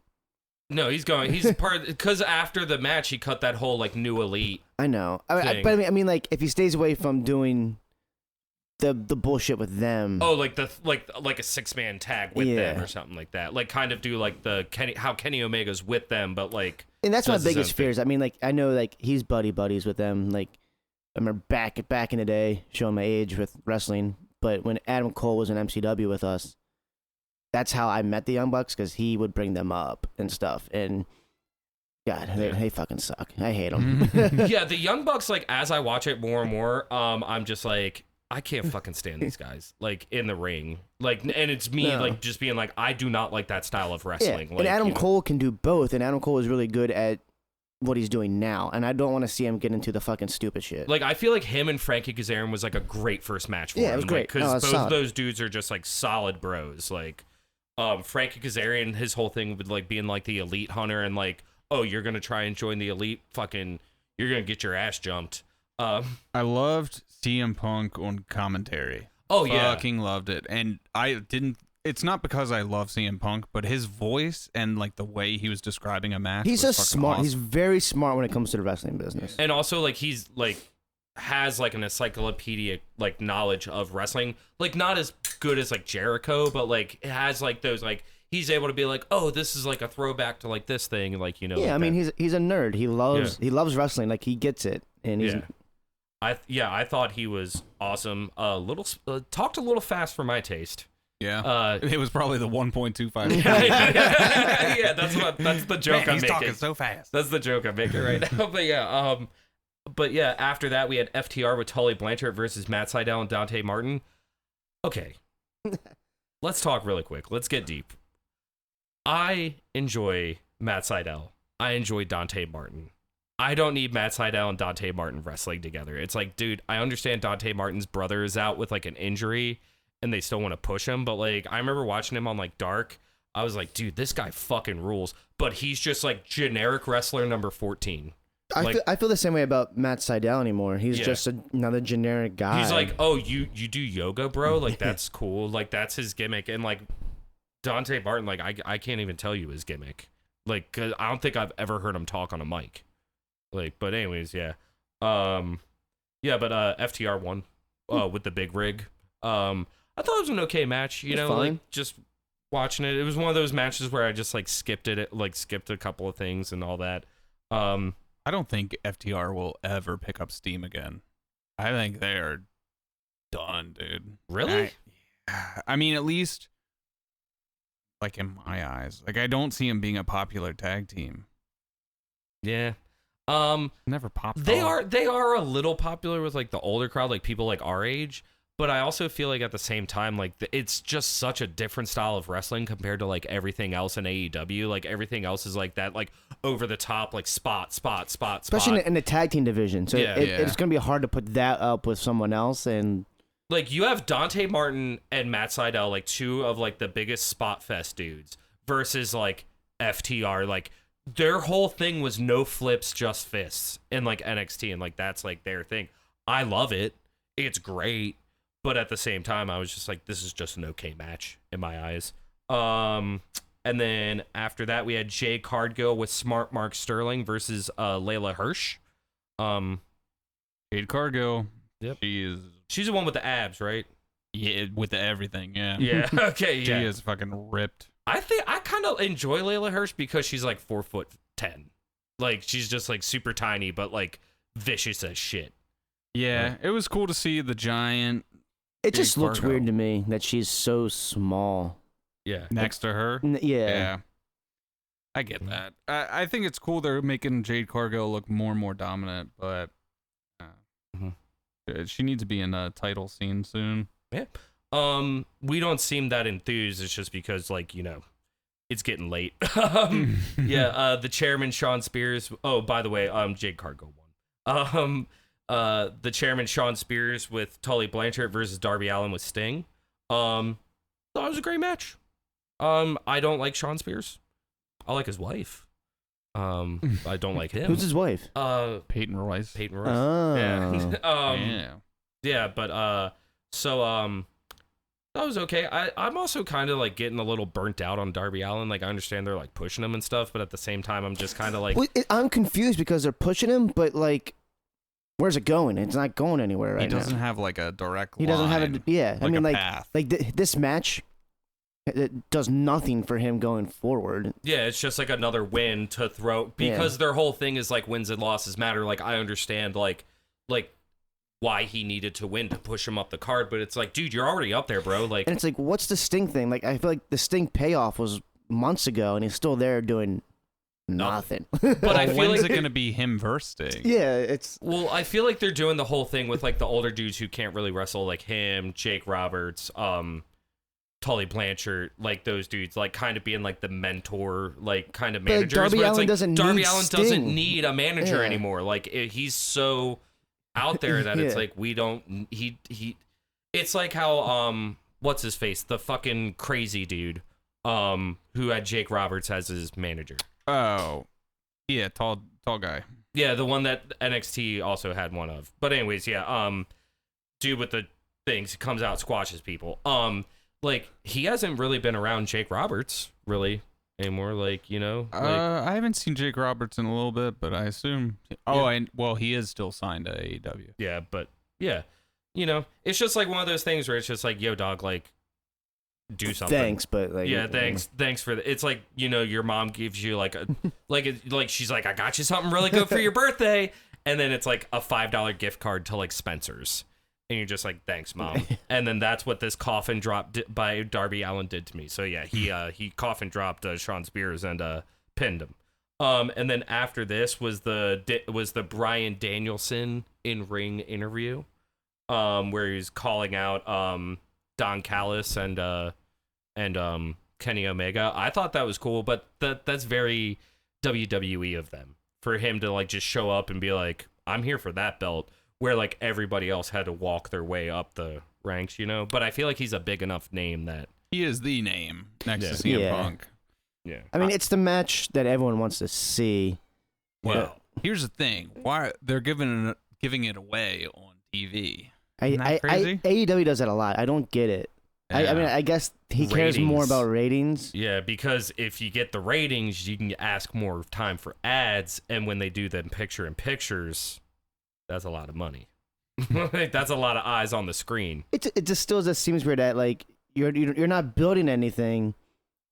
[SPEAKER 1] No, he's going. He's part because after the match, he cut that whole like new elite.
[SPEAKER 3] I know,
[SPEAKER 1] Thing.
[SPEAKER 3] but I mean, like if he stays away from doing the bullshit with them.
[SPEAKER 1] Oh, like like a 6-man tag with them
[SPEAKER 3] Yeah.
[SPEAKER 1] or something like that. Like kind of do like how Kenny Omega's with them, but like.
[SPEAKER 3] And that's my
[SPEAKER 1] does his
[SPEAKER 3] biggest
[SPEAKER 1] own thing.
[SPEAKER 3] fears. I mean, like I know, like he's buddies with them. Like I remember back in the day, showing my age with wrestling. But when Adam Cole was in MCW with us, that's how I met the Young Bucks, because he would bring them up and stuff. And God, they fucking suck. I hate them.
[SPEAKER 1] Yeah, the Young Bucks. Like as I watch it more and more, I'm just like, I can't fucking stand these guys. Like in the ring, like, and it's me
[SPEAKER 3] No.
[SPEAKER 1] like just being like, I do not like that style of
[SPEAKER 3] Yeah,
[SPEAKER 1] wrestling. Like,
[SPEAKER 3] and Adam
[SPEAKER 1] you know.
[SPEAKER 3] Cole can do both, and Adam Cole is really good at what he's doing now, and I don't want to see him get into the fucking stupid shit.
[SPEAKER 1] Like, I feel like him and Frankie Kazarian was like a great first match for
[SPEAKER 3] Yeah,
[SPEAKER 1] him.
[SPEAKER 3] it was great.
[SPEAKER 1] Because
[SPEAKER 3] No, it was
[SPEAKER 1] both
[SPEAKER 3] solid.
[SPEAKER 1] those dudes are just like solid bros. Like, Frankie Kazarian, his whole thing with like being like the elite hunter and like, oh, you're gonna try and join the elite, fucking, you're gonna get your ass jumped.
[SPEAKER 2] I loved CM Punk on commentary.
[SPEAKER 1] Oh yeah,
[SPEAKER 2] Fucking loved it. And I didn't. It's not because I love CM Punk, but his voice and like the way he was describing a match.
[SPEAKER 3] he's
[SPEAKER 2] was
[SPEAKER 3] just
[SPEAKER 2] fucking
[SPEAKER 3] smart.
[SPEAKER 2] awesome.
[SPEAKER 3] He's very smart when it comes to the wrestling business.
[SPEAKER 1] and also like he's like has like an encyclopedic like knowledge of wrestling. Like not as good as like Jericho, but like it has like those like he's able to be like, oh, this is like a throwback to like this thing, like you know.
[SPEAKER 3] Yeah,
[SPEAKER 1] like
[SPEAKER 3] I mean,
[SPEAKER 1] that.
[SPEAKER 3] he's a nerd. He loves wrestling. Like he gets it, and he's
[SPEAKER 1] I thought he was awesome. Talked a little fast for my taste.
[SPEAKER 2] Yeah. It was probably the 1.25.
[SPEAKER 1] Yeah, that's the joke I'm
[SPEAKER 2] he's
[SPEAKER 1] making.
[SPEAKER 2] talking so fast.
[SPEAKER 1] That's the joke I'm making right now. But yeah, after that we had FTR with Tully Blanchard versus Matt Sydal and Dante Martin. Okay, let's talk really quick. Let's get deep. I enjoy Matt Sydal. I enjoy Dante Martin. I don't need Matt Sydal and Dante Martin wrestling together. It's like, dude, I understand Dante Martin's brother is out with like an injury and they still want to push him, but like I remember watching him on like Dark. I was like, dude, this guy fucking rules. But he's just like generic wrestler number 14.
[SPEAKER 3] I feel the same way about Matt Sydal anymore. He's
[SPEAKER 1] Yeah.
[SPEAKER 3] just another generic guy.
[SPEAKER 1] He's like, oh, you do yoga, bro? Like that's cool. Like that's his gimmick. And like Dante Martin, like I can't even tell you his gimmick. Like 'cause I don't think I've ever heard him talk on a mic. Like, but anyways, yeah. Yeah, but FTR won with the big rig. I thought it was an okay match, you
[SPEAKER 3] It's
[SPEAKER 1] know,
[SPEAKER 3] fine.
[SPEAKER 1] like just watching it. It was one of those matches where I just like skipped a couple of things and all that.
[SPEAKER 2] I don't think FTR will ever pick up steam again. I think they're done, dude.
[SPEAKER 1] Really?
[SPEAKER 2] I mean, at least like in my eyes, like I don't see them being a popular tag team.
[SPEAKER 1] Yeah.
[SPEAKER 2] Never popped.
[SPEAKER 1] They are a little popular with like the older crowd, like people like our age. But I also feel like at the same time, like it's just such a different style of wrestling compared to like everything else in AEW. Like everything else is like that, like over the top, like spot.
[SPEAKER 3] Especially in the tag team division. So it's going to be hard to put that up with someone else. And
[SPEAKER 1] like you have Dante Martin and Matt Sydal, like two of like the biggest spot fest dudes, versus like FTR. Like their whole thing was no flips, just fists in like NXT, and like that's like their thing. I love it. It's great. But at the same time, I was just like, this is just an okay match in my eyes. And then after that, we had Jay Cardgill with Smart Mark Sterling versus Layla Hirsch.
[SPEAKER 2] Jade Cargill.
[SPEAKER 1] Yep.
[SPEAKER 2] She's
[SPEAKER 1] the one with the abs, right?
[SPEAKER 2] Yeah, with the everything. Yeah.
[SPEAKER 1] Yeah. Okay. Yeah.
[SPEAKER 2] She is fucking ripped.
[SPEAKER 1] I kind of enjoy Layla Hirsch because she's like 4'10". Like she's just like super tiny, but like vicious as shit.
[SPEAKER 2] Yeah, it was cool to see the giant.
[SPEAKER 3] It just looks weird to me that she's so small.
[SPEAKER 1] Yeah.
[SPEAKER 2] Next to her.
[SPEAKER 3] Yeah.
[SPEAKER 2] I get that. I think it's cool they're making Jade Cargill look more and more dominant, but she needs to be in a title scene soon.
[SPEAKER 1] Yeah. We don't seem that enthused. It's just because, like, you know, it's getting late. Yeah. The chairman, Sean Spears. Oh, by the way, Jade Cargill won. The chairman, Sean Spears, with Tully Blanchard versus Darby Allin with Sting. That was a great match. I don't like Sean Spears. I like his wife. I don't like him.
[SPEAKER 3] Who's his wife?
[SPEAKER 2] Peyton Royce.
[SPEAKER 3] Oh.
[SPEAKER 1] Yeah. Yeah, but so that was okay. I'm also kind of like getting a little burnt out on Darby Allin. Like I understand they're like pushing him and stuff, but at the same time, I'm just kind of like
[SPEAKER 3] I'm confused because they're pushing him, but like, where's it going? It's not going anywhere right now.
[SPEAKER 2] He doesn't have like a direct line.
[SPEAKER 3] He doesn't have a
[SPEAKER 2] Like
[SPEAKER 3] I mean,
[SPEAKER 2] a
[SPEAKER 3] like
[SPEAKER 2] path.
[SPEAKER 3] This match, it does nothing for him going forward.
[SPEAKER 1] Yeah, it's just like another win to throw because their whole thing is like wins and losses matter. Like I understand like why he needed to win to push him up the card, but it's like, dude, you're already up there, bro. Like,
[SPEAKER 3] and it's like, what's the Sting thing? Like, I feel like the Sting payoff was months ago, and he's still there doing nothing.
[SPEAKER 1] But I feel
[SPEAKER 2] when's
[SPEAKER 1] like
[SPEAKER 2] it gonna be him versus Sting?
[SPEAKER 3] Yeah, it's
[SPEAKER 1] I feel like they're doing the whole thing with like the older dudes who can't really wrestle, like him, Jake Roberts, Tully Blanchard, like those dudes, like kind of being like the mentor, like kind of managers.
[SPEAKER 3] Darby
[SPEAKER 1] but it's
[SPEAKER 3] Allin
[SPEAKER 1] like
[SPEAKER 3] doesn't
[SPEAKER 1] Darby
[SPEAKER 3] need
[SPEAKER 1] Allin
[SPEAKER 3] Sting.
[SPEAKER 1] doesn't need a manager anymore. Like he's so out there that it's like we don't. He. It's like how what's his face, the fucking crazy dude, who had Jake Roberts as his manager.
[SPEAKER 2] Oh, yeah, tall guy.
[SPEAKER 1] Yeah, the one that NXT also had one of. But anyways, yeah, dude with the things, he comes out, squashes people. Like he hasn't really been around Jake Roberts really anymore. Like, you know, like,
[SPEAKER 2] I haven't seen Jake Roberts in a little bit, but I assume. Well, he is still signed to AEW.
[SPEAKER 1] yeah, but yeah, you know, it's just like one of those things where it's just like, yo, dog, like, do something.
[SPEAKER 3] thanks, but like,
[SPEAKER 1] Yeah, thanks for the. It's like, you know, your mom gives you like a like she's like, I got you something really good for your birthday, and then it's like a $5 gift card to like Spencer's. And you're just like, thanks, Mom. And then that's what this coffin drop by Darby Allin did to me. So yeah, he coffin dropped Sean Spears and pinned him. And then after this was the Bryan Danielson in ring interview, where he's calling out Don Callis and Kenny Omega. I thought that was cool, but that's very WWE of them for him to like just show up and be like, I'm here for that belt. Where like everybody else had to walk their way up the ranks, you know. But I feel like he's a big enough name that
[SPEAKER 2] He is the name next to CM Punk.
[SPEAKER 1] Yeah.
[SPEAKER 3] I mean, it's the match that everyone wants to see.
[SPEAKER 2] Well, here's the thing: why they're giving it away on TV? Crazy?
[SPEAKER 3] AEW does that a lot. I don't get it.
[SPEAKER 2] Yeah.
[SPEAKER 3] I mean, I guess he cares more
[SPEAKER 1] Ratings.
[SPEAKER 3] about ratings.
[SPEAKER 1] Yeah, because if you get the ratings, you can ask more time for ads, and when they do them picture in pictures, that's a lot of money. Like, that's a lot of eyes on the screen.
[SPEAKER 3] It just still just seems weird that like you're not building anything,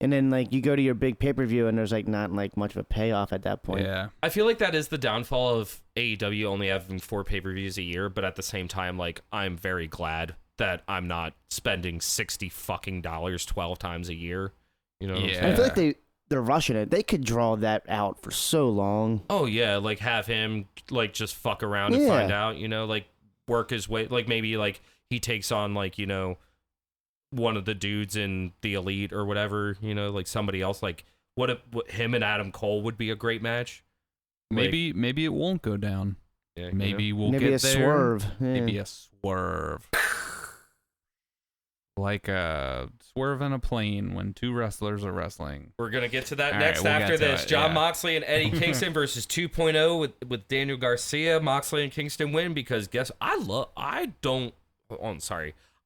[SPEAKER 3] And then like you go to your big pay-per-view and there's like not like much of a payoff at that point.
[SPEAKER 2] Yeah.
[SPEAKER 1] I feel like that is the downfall of AEW only having 4 pay-per-views a year, but at the same time, like, I'm very glad that I'm not spending $60 fucking 12 times a year. You know what I'm
[SPEAKER 2] Yeah.
[SPEAKER 1] saying?
[SPEAKER 3] I feel like they're rushing it. They could draw that out for so long.
[SPEAKER 1] Oh yeah, like have him like just fuck around and
[SPEAKER 3] Yeah.
[SPEAKER 1] find out, you know, like work his way, like maybe like he takes on like, you know, one of the dudes in the Elite or whatever, you know, like somebody else. Like what if him and Adam Cole would be a great match?
[SPEAKER 2] Maybe it won't go down.
[SPEAKER 1] Yeah, you know?
[SPEAKER 2] Maybe we'll
[SPEAKER 3] Maybe
[SPEAKER 2] get
[SPEAKER 3] a
[SPEAKER 2] there.
[SPEAKER 3] swerve. Yeah.
[SPEAKER 2] Maybe a swerve. Like a swerve in a plane when 2 wrestlers are wrestling.
[SPEAKER 1] We're gonna get to that
[SPEAKER 2] All
[SPEAKER 1] next
[SPEAKER 2] right, we'll
[SPEAKER 1] after
[SPEAKER 2] get to
[SPEAKER 1] this.
[SPEAKER 2] it,
[SPEAKER 1] John
[SPEAKER 2] yeah.
[SPEAKER 1] Moxley and Eddie Kingston versus 2.0 with Daniel Garcia. Moxley and Kingston win because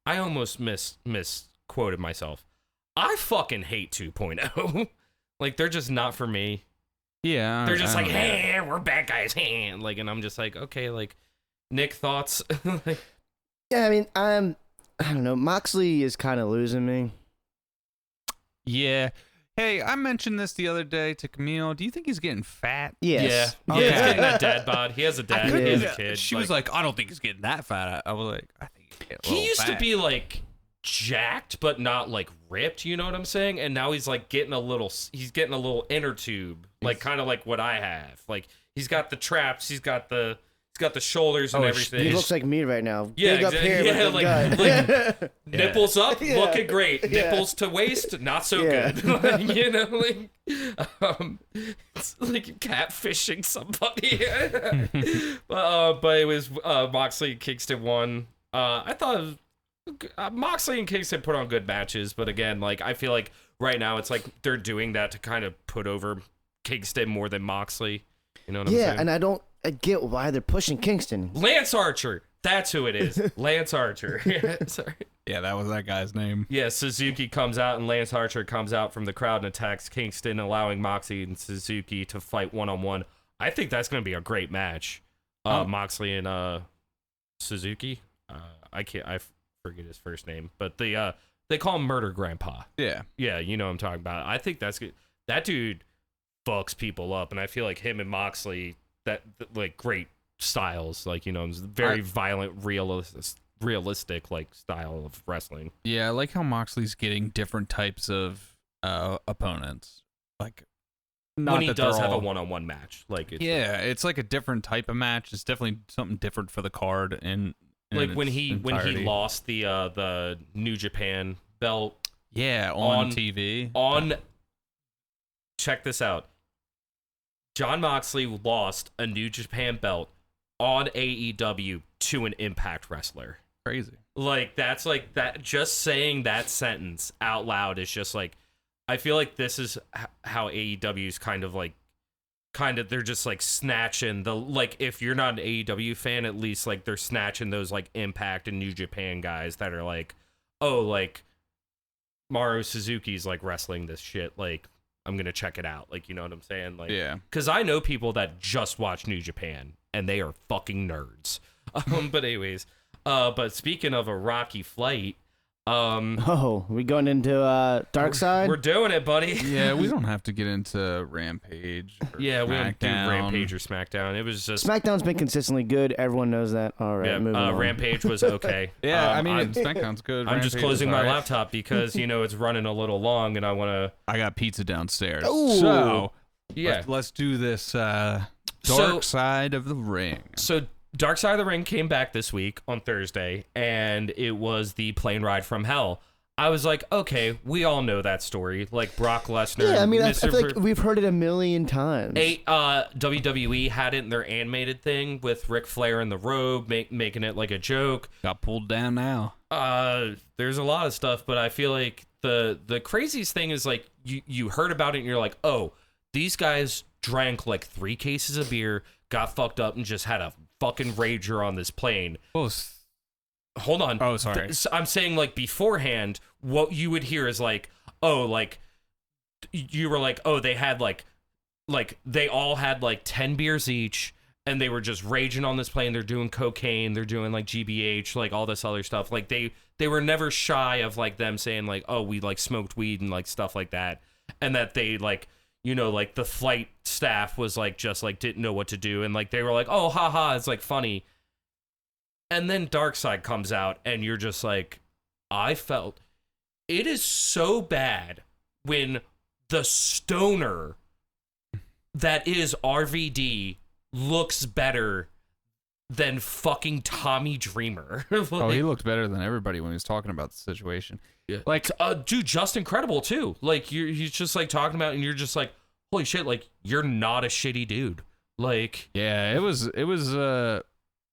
[SPEAKER 1] I almost misquoted myself. I fucking hate 2.0. Like they're just not for me.
[SPEAKER 2] Yeah.
[SPEAKER 1] They're just
[SPEAKER 2] I
[SPEAKER 1] like,
[SPEAKER 2] don't know.
[SPEAKER 1] hey, we're bad guys, hey, like, and I'm just like, okay, like, Nick, thoughts? Like,
[SPEAKER 3] Yeah, I mean, I don't know. Moxley is kind of losing me.
[SPEAKER 2] Yeah. Hey, I mentioned this the other day to Camille. Do you think he's getting fat?
[SPEAKER 3] Yes.
[SPEAKER 1] yeah,
[SPEAKER 2] Okay.
[SPEAKER 1] he's getting that dad bod. He has a dad. He has a kid.
[SPEAKER 2] She was like, I don't think he's getting that fat. I was like, I think he's getting a little
[SPEAKER 1] he used
[SPEAKER 2] fat.
[SPEAKER 1] to be like jacked, but not like ripped. You know what I'm saying? And now he's like getting a little inner tube, like kind of like what I have. Like he's got the traps. He's got the shoulders and
[SPEAKER 2] Oh,
[SPEAKER 1] everything.
[SPEAKER 3] He looks like me right now.
[SPEAKER 1] Yeah,
[SPEAKER 3] Big up
[SPEAKER 1] exactly.
[SPEAKER 3] here
[SPEAKER 1] Yeah,
[SPEAKER 3] with the
[SPEAKER 1] like-
[SPEAKER 3] gut.
[SPEAKER 1] Nipples up,
[SPEAKER 3] Yeah.
[SPEAKER 1] looking great.
[SPEAKER 3] Yeah.
[SPEAKER 1] Nipples to waist, not so
[SPEAKER 3] Yeah.
[SPEAKER 1] good. Like, you know, it's like catfishing somebody. But it was Moxley and Kingston won. I thought it was, Moxley and Kingston put on good matches, but again, like I feel like right now it's like they're doing that to kind of put over Kingston more than Moxley. You know what I'm
[SPEAKER 3] Yeah,
[SPEAKER 1] saying?
[SPEAKER 3] and I get why they're pushing Kingston.
[SPEAKER 1] Lance Archer. That's who it is. Lance Archer. Sorry.
[SPEAKER 2] Yeah, that was that guy's name.
[SPEAKER 1] Yeah, Suzuki comes out and Lance Archer comes out from the crowd and attacks Kingston, allowing Moxley and Suzuki to fight one-on-one. I think that's going to be a great match. Moxley and Suzuki. I forget his first name, but they call him Murder Grandpa.
[SPEAKER 2] Yeah.
[SPEAKER 1] Yeah, you know what I'm talking about. I think that's good. That dude fucks people up, and I feel like him and Moxley, that like great styles, like, you know, very violent, realistic like style of wrestling.
[SPEAKER 2] Yeah, I like how Moxley's getting different types of opponents. Like, not
[SPEAKER 1] When he
[SPEAKER 2] that
[SPEAKER 1] does
[SPEAKER 2] they're
[SPEAKER 1] have a
[SPEAKER 2] all-
[SPEAKER 1] one-on-one match, like it's,
[SPEAKER 2] Yeah, it's like a different type of match. It's definitely something different for the card. And
[SPEAKER 1] like when he lost the New Japan belt
[SPEAKER 2] on TV.
[SPEAKER 1] Check this out. John Moxley lost a New Japan belt on AEW to an Impact wrestler.
[SPEAKER 2] Crazy.
[SPEAKER 1] Like that's like that. Just saying that sentence out loud is just like, I feel like this is how AEW's kind of they're just like snatching the, like, if you're not an AEW fan, at least like they're snatching those like Impact and New Japan guys that are like, oh, like Maru Suzuki's like wrestling this shit, like I'm gonna check it out, like, you know what I'm saying? Like,
[SPEAKER 2] Yeah.
[SPEAKER 1] because I know people that just watch New Japan and they are fucking nerds. But anyways, but speaking of a rocky flight,
[SPEAKER 3] Oh, we going into Dark Side?
[SPEAKER 1] we're doing it, buddy.
[SPEAKER 2] Yeah, we don't have to get into Rampage. Or
[SPEAKER 1] Yeah, we don't do
[SPEAKER 2] SmackDown.
[SPEAKER 1] Rampage or SmackDown. It was just
[SPEAKER 3] SmackDown's been consistently good. Everyone knows that. All right,
[SPEAKER 1] yeah.
[SPEAKER 3] moving on.
[SPEAKER 1] Rampage was okay.
[SPEAKER 2] Yeah, I mean,
[SPEAKER 1] I'm,
[SPEAKER 2] SmackDown's good.
[SPEAKER 1] I'm just
[SPEAKER 2] Rampage
[SPEAKER 1] closing
[SPEAKER 2] is
[SPEAKER 1] my
[SPEAKER 2] alright.
[SPEAKER 1] laptop because you know it's running a little long, and I want to.
[SPEAKER 2] I got pizza downstairs.
[SPEAKER 3] Ooh.
[SPEAKER 2] So
[SPEAKER 1] Yeah.
[SPEAKER 2] let's do this dark
[SPEAKER 1] So-
[SPEAKER 2] side of the ring.
[SPEAKER 1] So Dark Side of the Ring came back this week on Thursday, and it was the plane ride from hell. I was like, okay, we all know that story. Like Brock Lesnar.
[SPEAKER 3] Yeah, I mean, I
[SPEAKER 1] Mr.
[SPEAKER 3] feel like we've heard it a million times.
[SPEAKER 1] WWE had it in their animated thing with Ric Flair in the robe, making it like a joke.
[SPEAKER 2] Got pulled down now.
[SPEAKER 1] There's a lot of stuff, but I feel like the craziest thing is like you heard about it and you're like, oh, these guys drank like 3 cases of beer, got fucked up, and just had a fucking rager on this plane.
[SPEAKER 2] Oh,
[SPEAKER 1] Hold on.
[SPEAKER 2] Oh, sorry.
[SPEAKER 1] I'm saying like beforehand, what you would hear is like, oh, like you were like, oh, they had like they all had like 10 beers each, and they were just raging on this plane. They're doing cocaine, they're doing like GBH, like all this other stuff. Like they were never shy of like them saying like, oh, we like smoked weed and like stuff like that, and that they like, you know, like the flight staff was like just like didn't know what to do, and like they were like, oh, haha, it's like funny. And then Darkseid comes out, and you're just like, I felt it is so bad when the stoner that is RVD looks better than fucking Tommy Dreamer. Like,
[SPEAKER 2] Oh, he looked better than everybody when he was talking about the situation.
[SPEAKER 1] yeah.
[SPEAKER 2] Like,
[SPEAKER 1] Dude, just incredible too. Like he's just like talking about, and you're just like, holy shit, like you're not a shitty dude. Like,
[SPEAKER 2] yeah, it was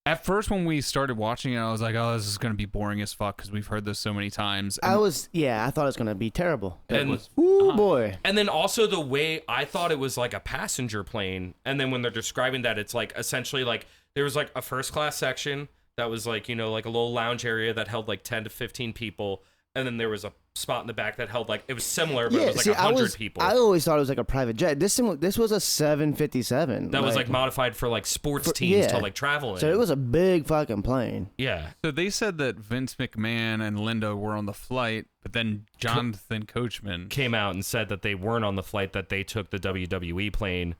[SPEAKER 2] at first when we started watching it, I was like, oh, this is going to be boring as fuck because we've heard this so many times. And
[SPEAKER 3] I thought it was gonna be terrible.
[SPEAKER 1] and
[SPEAKER 3] Ooh boy.
[SPEAKER 1] and then also the way I thought it was like a passenger plane, and then when they're describing that, it's like essentially like there was like a first class section that was like, you know, like a little lounge area that held like 10 to 15 people, and then there was a spot in the back that held like, it was similar, but it was like 100 people.
[SPEAKER 3] I always thought it was like a private jet. This was a 757.
[SPEAKER 1] That was like modified for like sports teams to like travel in.
[SPEAKER 3] So it was a big fucking plane.
[SPEAKER 1] Yeah.
[SPEAKER 2] so they said that Vince McMahon and Linda were on the flight, but then Jonathan Coachman.
[SPEAKER 1] Came out and said that they weren't on the flight, that they took the WWE plane.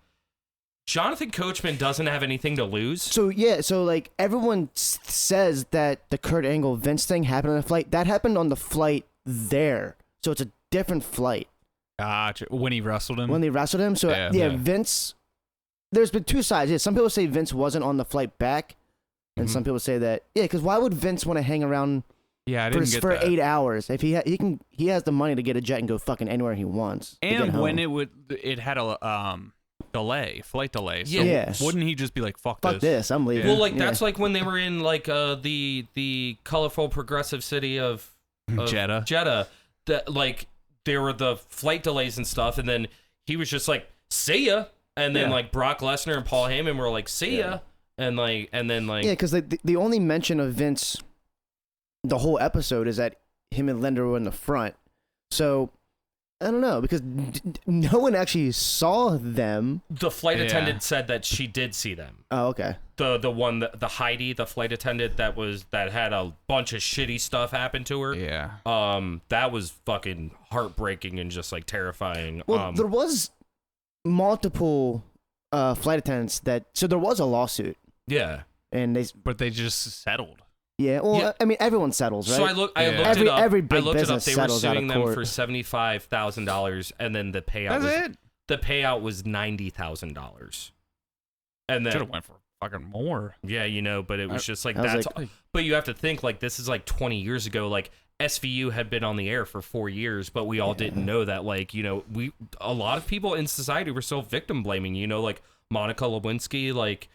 [SPEAKER 1] Jonathan Coachman doesn't have anything to lose.
[SPEAKER 3] So yeah, so like everyone says that the Kurt Angle Vince thing happened on the flight. That happened on the flight there. So it's a different flight
[SPEAKER 2] Gotcha. When he wrestled him.
[SPEAKER 3] when they wrestled him. So yeah, Vince. There's been two sides. Yeah, some people say Vince wasn't on the flight back, and some people say that because why would Vince want to hang around
[SPEAKER 2] yeah, I didn't get
[SPEAKER 3] for
[SPEAKER 2] that.
[SPEAKER 3] 8 hours if he has the money to get a jet and go fucking anywhere he wants. to get
[SPEAKER 2] And when
[SPEAKER 3] home.
[SPEAKER 2] it had a flight delay. So
[SPEAKER 3] Yeah.
[SPEAKER 2] wouldn't he just be like, fuck
[SPEAKER 3] this, I'm leaving.
[SPEAKER 1] Well, like
[SPEAKER 3] Yeah.
[SPEAKER 1] that's like when they were in like the colorful progressive city of
[SPEAKER 2] Jeddah.
[SPEAKER 1] Jeddah, that like there were the flight delays and stuff, and then he was just like, see ya, and then
[SPEAKER 3] Yeah.
[SPEAKER 1] like Brock Lesnar and Paul Heyman were like, see ya, and then
[SPEAKER 3] Yeah, because the only mention of Vince the whole episode is that him and Linda were in the front. So I don't know, because no one actually saw them.
[SPEAKER 1] the flight
[SPEAKER 2] Yeah.
[SPEAKER 1] attendant said that she did see them.
[SPEAKER 3] Oh, okay.
[SPEAKER 1] The one that the Heidi, the flight attendant that had a bunch of shitty stuff happen to her.
[SPEAKER 2] Yeah.
[SPEAKER 1] That was fucking heartbreaking and just like terrifying.
[SPEAKER 3] Well, there was multiple flight attendants so there was a lawsuit,
[SPEAKER 1] yeah.
[SPEAKER 3] and they
[SPEAKER 2] But they just settled.
[SPEAKER 3] yeah. Well,
[SPEAKER 1] Yeah.
[SPEAKER 3] I mean, everyone settles, right?
[SPEAKER 1] So I looked
[SPEAKER 2] Yeah.
[SPEAKER 1] it up.
[SPEAKER 3] Every
[SPEAKER 1] I
[SPEAKER 3] big
[SPEAKER 1] looked it up.
[SPEAKER 3] business
[SPEAKER 1] They were
[SPEAKER 3] settles out
[SPEAKER 1] suing
[SPEAKER 3] of
[SPEAKER 1] them
[SPEAKER 3] court.
[SPEAKER 1] for $75,000, and then the payout
[SPEAKER 2] That's
[SPEAKER 1] was
[SPEAKER 2] it.
[SPEAKER 1] the payout was $90,000. And
[SPEAKER 2] Should
[SPEAKER 1] then
[SPEAKER 2] have went for fucking more.
[SPEAKER 1] yeah, you know, but it was just like
[SPEAKER 3] I was
[SPEAKER 1] that's.
[SPEAKER 3] like-
[SPEAKER 1] But you have to think like this is like 20 years ago. Like SVU had been on the air for 4 years, but we all didn't know that. Like, you know, a lot of people in society were still victim blaming. You know, like Monica Lewinsky, like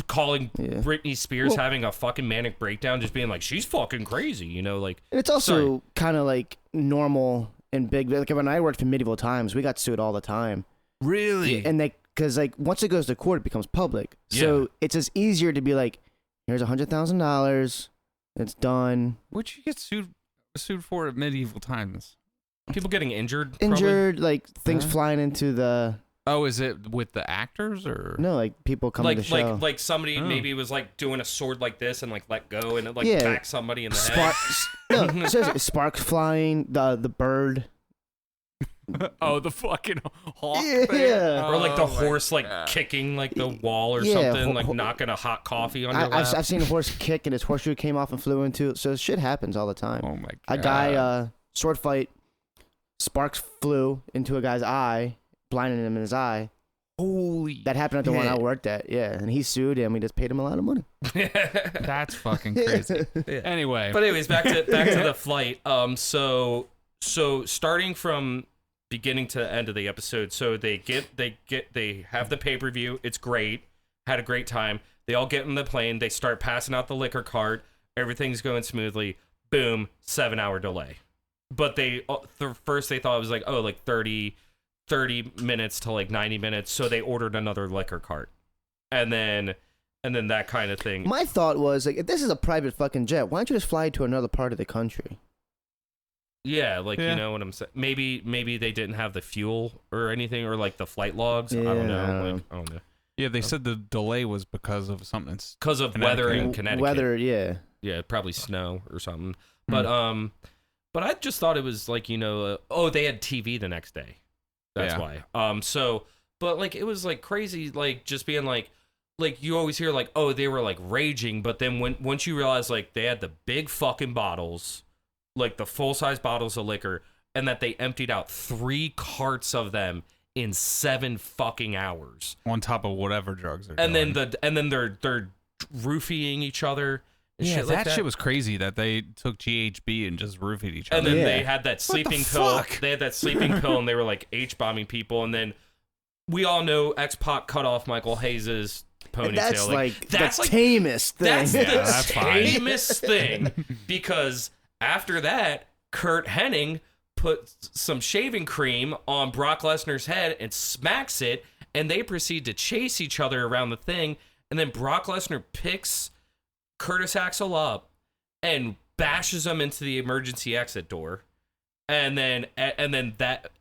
[SPEAKER 1] calling
[SPEAKER 3] Yeah.
[SPEAKER 1] Britney Spears
[SPEAKER 3] Well-
[SPEAKER 1] having a fucking manic breakdown, just being like she's fucking crazy. You know, like.
[SPEAKER 3] And it's also kind of like normal and big. Like when I worked for Medieval Times, we got sued all the time.
[SPEAKER 2] Really?
[SPEAKER 3] And because like once it goes to court, it becomes public. So
[SPEAKER 1] Yeah.
[SPEAKER 3] it's just easier to be like, here's $100,000. It's done.
[SPEAKER 2] What'd you get sued for at Medieval Times?
[SPEAKER 1] People getting injured. probably?
[SPEAKER 3] Injured, like things
[SPEAKER 2] Huh?
[SPEAKER 3] flying into the
[SPEAKER 2] Oh, is it with the actors or?
[SPEAKER 3] no, like people coming to the show.
[SPEAKER 1] Like somebody
[SPEAKER 2] Oh.
[SPEAKER 1] maybe was like doing a sword like this and like let go and it like
[SPEAKER 3] Yeah.
[SPEAKER 1] back somebody in the head.
[SPEAKER 3] Sparks. No, seriously, sparks flying. The bird.
[SPEAKER 2] Oh, the fucking hawk
[SPEAKER 3] Yeah.
[SPEAKER 2] thing?
[SPEAKER 1] Or like the
[SPEAKER 2] Oh my
[SPEAKER 1] horse like
[SPEAKER 2] God.
[SPEAKER 1] kicking like the wall or
[SPEAKER 3] Yeah,
[SPEAKER 1] something, like
[SPEAKER 3] ho-
[SPEAKER 1] knocking a hot coffee on your lap.
[SPEAKER 3] I've seen a horse kick and his horseshoe came off and flew into it. So shit happens all the time.
[SPEAKER 2] Oh my god.
[SPEAKER 3] A guy, sword fight, sparks flew into a guy's eye, blinding him in his eye.
[SPEAKER 2] Holy.
[SPEAKER 3] That happened at the one I
[SPEAKER 2] shit.
[SPEAKER 3] worked at. Yeah, and he sued him. We just paid him a lot of money.
[SPEAKER 2] That's fucking crazy.
[SPEAKER 1] Yeah.
[SPEAKER 2] Anyway.
[SPEAKER 1] But anyways, back to the flight. So starting from beginning to end of the episode, so they have the pay-per-view. It's great. Had a great time. They all get in the plane. They start passing out the liquor cart. Everything's going smoothly. Boom, 7-hour delay. But they first they thought it was like, oh, like 30 minutes to like 90 minutes. So they ordered another liquor cart. And then that kind of thing.
[SPEAKER 3] My thought was like, if this is a private fucking jet, why don't you just fly to another part of the country?
[SPEAKER 1] Yeah, like
[SPEAKER 2] Yeah.
[SPEAKER 1] you know what I'm saying. Maybe they didn't have the fuel or anything, or like the flight logs. I
[SPEAKER 3] Yeah,
[SPEAKER 1] don't know.
[SPEAKER 3] I don't
[SPEAKER 1] Like I don't know.
[SPEAKER 2] Yeah, they said the delay was because of something.
[SPEAKER 1] because of weather in Connecticut.
[SPEAKER 3] Weather, yeah.
[SPEAKER 1] Yeah, probably snow or something.
[SPEAKER 2] Hmm.
[SPEAKER 1] But I just thought it was like, they had TV the next day. That's
[SPEAKER 2] Yeah.
[SPEAKER 1] why. But like it was like crazy, like just being like you always hear like, oh, they were like raging, but then once you realize like they had the big fucking bottles, like the full size bottles of liquor, and that they emptied out 3 carts of them in 7 fucking hours.
[SPEAKER 2] On top of whatever drugs they're
[SPEAKER 1] And
[SPEAKER 2] doing.
[SPEAKER 1] then they're roofing each other. And
[SPEAKER 2] Yeah,
[SPEAKER 1] shit like
[SPEAKER 2] that shit was crazy that they took GHB and just roofied each other.
[SPEAKER 1] And then
[SPEAKER 3] Yeah.
[SPEAKER 1] they had that sleeping pill.
[SPEAKER 2] fuck?
[SPEAKER 1] They had that sleeping pill, and they were like H-bombing people. And then we all know X-Pac cut off Michael Hayes' ponytail.
[SPEAKER 3] And that's like
[SPEAKER 1] that's
[SPEAKER 3] the
[SPEAKER 1] like
[SPEAKER 3] tamest thing.
[SPEAKER 1] that's the
[SPEAKER 2] that's fine.
[SPEAKER 1] tamest thing. Because after that, Kurt Hennig put some shaving cream on Brock Lesnar's head and smacks it, and they proceed to chase each other around the thing. And then Brock Lesnar picks Curtis Axel up and bashes him into the emergency exit door. And then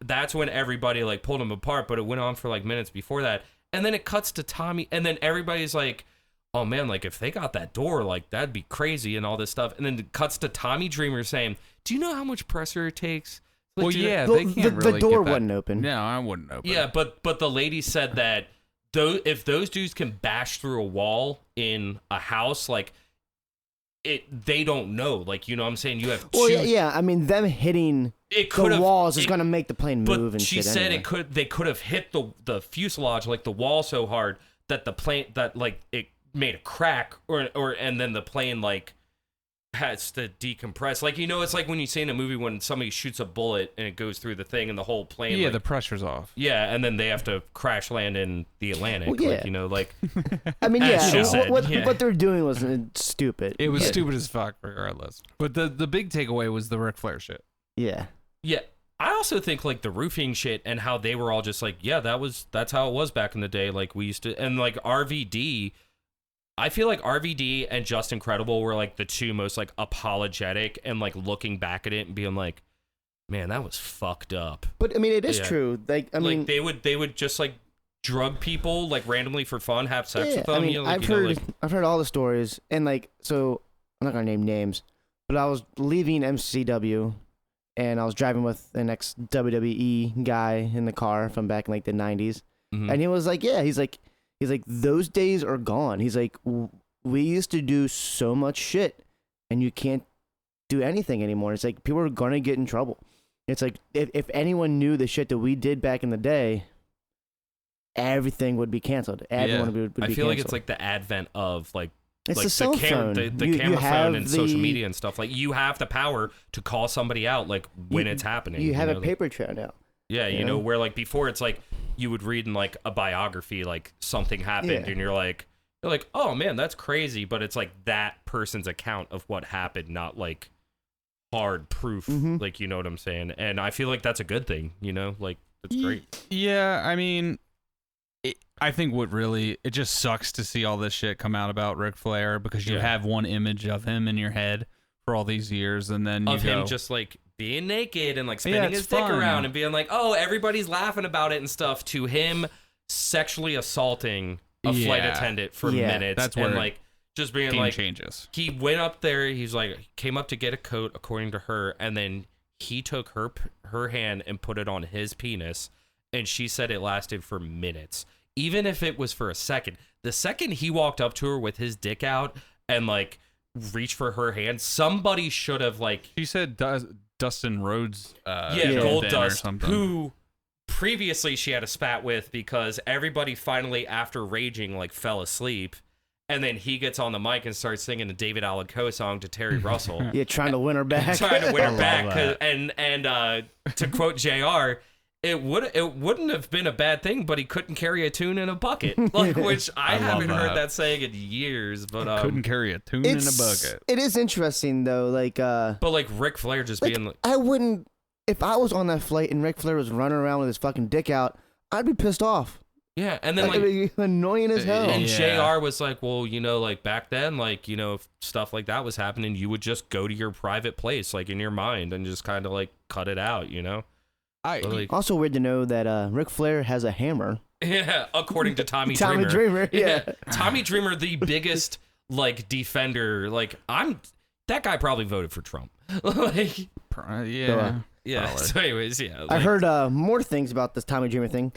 [SPEAKER 1] that's when everybody like pulled him apart, but it went on for like minutes before that. And then it cuts to Tommy, and then everybody's like, oh man, like if they got that door, like that'd be crazy and all this stuff. And then it cuts to Tommy Dreamer saying, do you know how much pressure it takes? Like,
[SPEAKER 2] Well,
[SPEAKER 1] to-
[SPEAKER 2] yeah,
[SPEAKER 3] The-
[SPEAKER 2] they can't
[SPEAKER 3] the
[SPEAKER 2] really
[SPEAKER 3] door
[SPEAKER 2] get that.
[SPEAKER 3] wasn't open.
[SPEAKER 2] No, I wouldn't open.
[SPEAKER 1] Yeah,
[SPEAKER 2] it.
[SPEAKER 1] but the lady said that if those dudes can bash through a wall in a house, like they don't know. Like, you know what I'm saying? You have two.
[SPEAKER 3] Well, yeah. I mean, them hitting
[SPEAKER 1] It could
[SPEAKER 3] the
[SPEAKER 1] have
[SPEAKER 3] walls is going to make the plane move
[SPEAKER 1] But
[SPEAKER 3] and
[SPEAKER 1] she
[SPEAKER 3] shit
[SPEAKER 1] said
[SPEAKER 3] anyway.
[SPEAKER 1] they could have hit the fuselage, like the wall, so hard that the plane like it made a crack, or and then the plane like has to decompress. Like, it's like when you see in a movie when somebody shoots a bullet and it goes through the thing and the whole plane.
[SPEAKER 2] Yeah,
[SPEAKER 1] like,
[SPEAKER 2] the pressure's off.
[SPEAKER 1] yeah, and then they have to crash land in the Atlantic.
[SPEAKER 3] Well,
[SPEAKER 1] Like,
[SPEAKER 3] yeah.
[SPEAKER 1] like
[SPEAKER 3] I mean,
[SPEAKER 1] as
[SPEAKER 3] yeah,
[SPEAKER 1] she said,
[SPEAKER 3] what
[SPEAKER 1] yeah.
[SPEAKER 3] they're doing was stupid.
[SPEAKER 2] It was
[SPEAKER 3] Yeah.
[SPEAKER 2] stupid as fuck, regardless. But the big takeaway was the Ric Flair shit.
[SPEAKER 3] Yeah.
[SPEAKER 1] yeah. I also think like the roofing shit and how they were all just like, yeah, that's how it was back in the day. Like we used to, and like RVD, I feel like RVD and Justin Credible were like the two most like apologetic and like looking back at it and being like, man, that was fucked up.
[SPEAKER 3] But I mean, it is
[SPEAKER 1] Yeah.
[SPEAKER 3] true. Like, I mean,
[SPEAKER 1] like they would just like drug people like randomly for fun, have sex
[SPEAKER 3] yeah,
[SPEAKER 1] with them.
[SPEAKER 3] I mean, I've heard all the stories, and like, so I'm not gonna name names, but I was leaving MCW, and I was driving with an ex WWE guy in the car from back in like the '90s,
[SPEAKER 1] Mhm.
[SPEAKER 3] and he was like, yeah, he's like, those days are gone. He's like, we used to do so much shit, and you can't do anything anymore. It's like people are gonna get in trouble. It's like if anyone knew the shit that we did back in the day, everything would be canceled. Everyone would be
[SPEAKER 1] I feel like it's
[SPEAKER 3] canceled.
[SPEAKER 1] like the advent of like
[SPEAKER 3] It's
[SPEAKER 1] like
[SPEAKER 3] the cell phone.
[SPEAKER 1] the
[SPEAKER 3] You
[SPEAKER 1] camera
[SPEAKER 3] have
[SPEAKER 1] phone and social
[SPEAKER 3] the-
[SPEAKER 1] media and stuff. Like you have the power to call somebody out like when
[SPEAKER 3] You-
[SPEAKER 1] it's happening.
[SPEAKER 3] You have
[SPEAKER 1] know?
[SPEAKER 3] a paper trail now.
[SPEAKER 1] Yeah,
[SPEAKER 3] you
[SPEAKER 1] you know,
[SPEAKER 3] know?
[SPEAKER 1] where like before it's like you would read in like a biography like something happened
[SPEAKER 3] Yeah.
[SPEAKER 1] and you're like, oh man, that's crazy, but it's like that person's account of what happened, not like hard proof.
[SPEAKER 3] Mhm.
[SPEAKER 1] Like, you know what I'm saying? And I feel like that's a good thing, like it's great.
[SPEAKER 2] Yeah, I mean, I think it just sucks to see all this shit come out about Ric Flair because you
[SPEAKER 1] Yeah.
[SPEAKER 2] have one image of him in your head for all these years, and then
[SPEAKER 1] Of
[SPEAKER 2] you
[SPEAKER 1] him
[SPEAKER 2] go,
[SPEAKER 1] just like being naked and like
[SPEAKER 2] Yeah,
[SPEAKER 1] spinning
[SPEAKER 2] it's
[SPEAKER 1] his dick
[SPEAKER 2] fun.
[SPEAKER 1] around and being like, oh, everybody's laughing about it and stuff, to him sexually assaulting a flight
[SPEAKER 2] Yeah.
[SPEAKER 1] attendant for
[SPEAKER 3] Yeah.
[SPEAKER 1] minutes.
[SPEAKER 2] That's
[SPEAKER 1] and
[SPEAKER 2] where
[SPEAKER 1] like just being
[SPEAKER 2] game
[SPEAKER 1] like,
[SPEAKER 2] changes.
[SPEAKER 1] he went up there, he's like, came up to get a coat according to her, and then he took her hand and put it on his penis, and she said it lasted for minutes. Even if it was for a second. The second he walked up to her with his dick out and like reached for her hand, somebody should have like
[SPEAKER 2] She said Dustin Rhodes,
[SPEAKER 1] Gold
[SPEAKER 2] jumped in or
[SPEAKER 1] Dust,
[SPEAKER 2] something.
[SPEAKER 1] who previously she had a spat with because everybody finally, after raging, like fell asleep. And then he gets on the mic and starts singing a David Allan Coe song to Terry Russell.
[SPEAKER 3] Yeah, trying to win her back.
[SPEAKER 1] Trying to win
[SPEAKER 2] I
[SPEAKER 1] her
[SPEAKER 2] love
[SPEAKER 1] back.
[SPEAKER 2] that.
[SPEAKER 1] And to quote JR, it wouldn't have been a bad thing, but he couldn't carry a tune in a bucket. Like, which I
[SPEAKER 2] love
[SPEAKER 1] haven't heard
[SPEAKER 2] that.
[SPEAKER 1] that saying in years. But
[SPEAKER 2] couldn't carry a tune in a bucket.
[SPEAKER 3] It is interesting though. Like,
[SPEAKER 1] but like Ric Flair just
[SPEAKER 3] like
[SPEAKER 1] being like,
[SPEAKER 3] I wouldn't if I was on that flight and Ric Flair was running around with his fucking dick out. I'd be pissed off.
[SPEAKER 1] yeah, and then
[SPEAKER 3] Like,
[SPEAKER 1] like
[SPEAKER 3] it'd be annoying as hell.
[SPEAKER 1] And
[SPEAKER 2] Yeah.
[SPEAKER 1] JR was like, well, like back then, like, if stuff like that was happening, you would just go to your private place, like in your mind, and just kind of like cut it out,
[SPEAKER 2] I
[SPEAKER 1] But, like,
[SPEAKER 3] Also weird to know that Ric Flair has a hammer
[SPEAKER 1] Yeah, according to Tommy
[SPEAKER 3] Tommy Dreamer, yeah.
[SPEAKER 1] Tommy Dreamer, the biggest like defender. Like that guy probably voted for Trump. Like,
[SPEAKER 2] Yeah.
[SPEAKER 1] yeah.
[SPEAKER 2] Probably.
[SPEAKER 1] So, anyways, yeah.
[SPEAKER 3] I
[SPEAKER 1] like-
[SPEAKER 3] heard more things about this Tommy Dreamer thing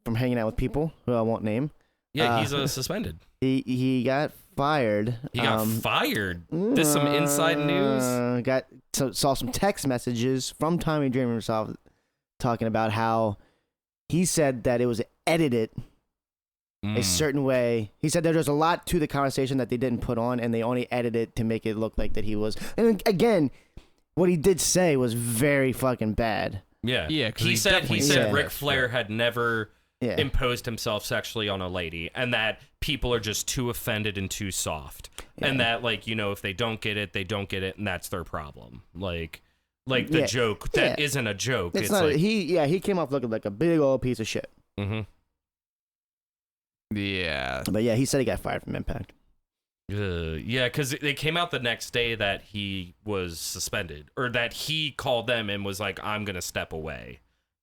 [SPEAKER 3] from hanging out with people who I won't name.
[SPEAKER 1] Yeah, he's suspended.
[SPEAKER 3] He got fired.
[SPEAKER 1] He got fired. This some inside news.
[SPEAKER 3] Saw some text messages from Tommy Dreamer himself talking about how he said that it was edited a certain way. He said that there's a lot to the conversation that they didn't put on, and they only edited to make it look like that he was. And again, what he did say was very fucking bad.
[SPEAKER 1] Yeah,
[SPEAKER 2] Yeah, 'cause
[SPEAKER 1] He
[SPEAKER 2] he's
[SPEAKER 1] said
[SPEAKER 2] definitely
[SPEAKER 3] said
[SPEAKER 1] Ric
[SPEAKER 2] that
[SPEAKER 1] Flair
[SPEAKER 2] shit.
[SPEAKER 1] had never
[SPEAKER 3] Yeah.
[SPEAKER 1] imposed himself sexually on a lady, and that people are just too offended and too soft, and that like if they don't get it, they don't get it, and that's their problem. Like the
[SPEAKER 3] Yeah.
[SPEAKER 1] joke that
[SPEAKER 3] Yeah.
[SPEAKER 1] isn't a joke.
[SPEAKER 3] It's
[SPEAKER 1] It's
[SPEAKER 3] not.
[SPEAKER 1] like,
[SPEAKER 3] He came off looking like a big old piece of shit.
[SPEAKER 1] mhm.
[SPEAKER 2] Yeah.
[SPEAKER 3] But yeah, he said he got fired from Impact.
[SPEAKER 1] Yeah, because they came out the next day that he was suspended, or that he called them and was like, "I'm gonna step away,"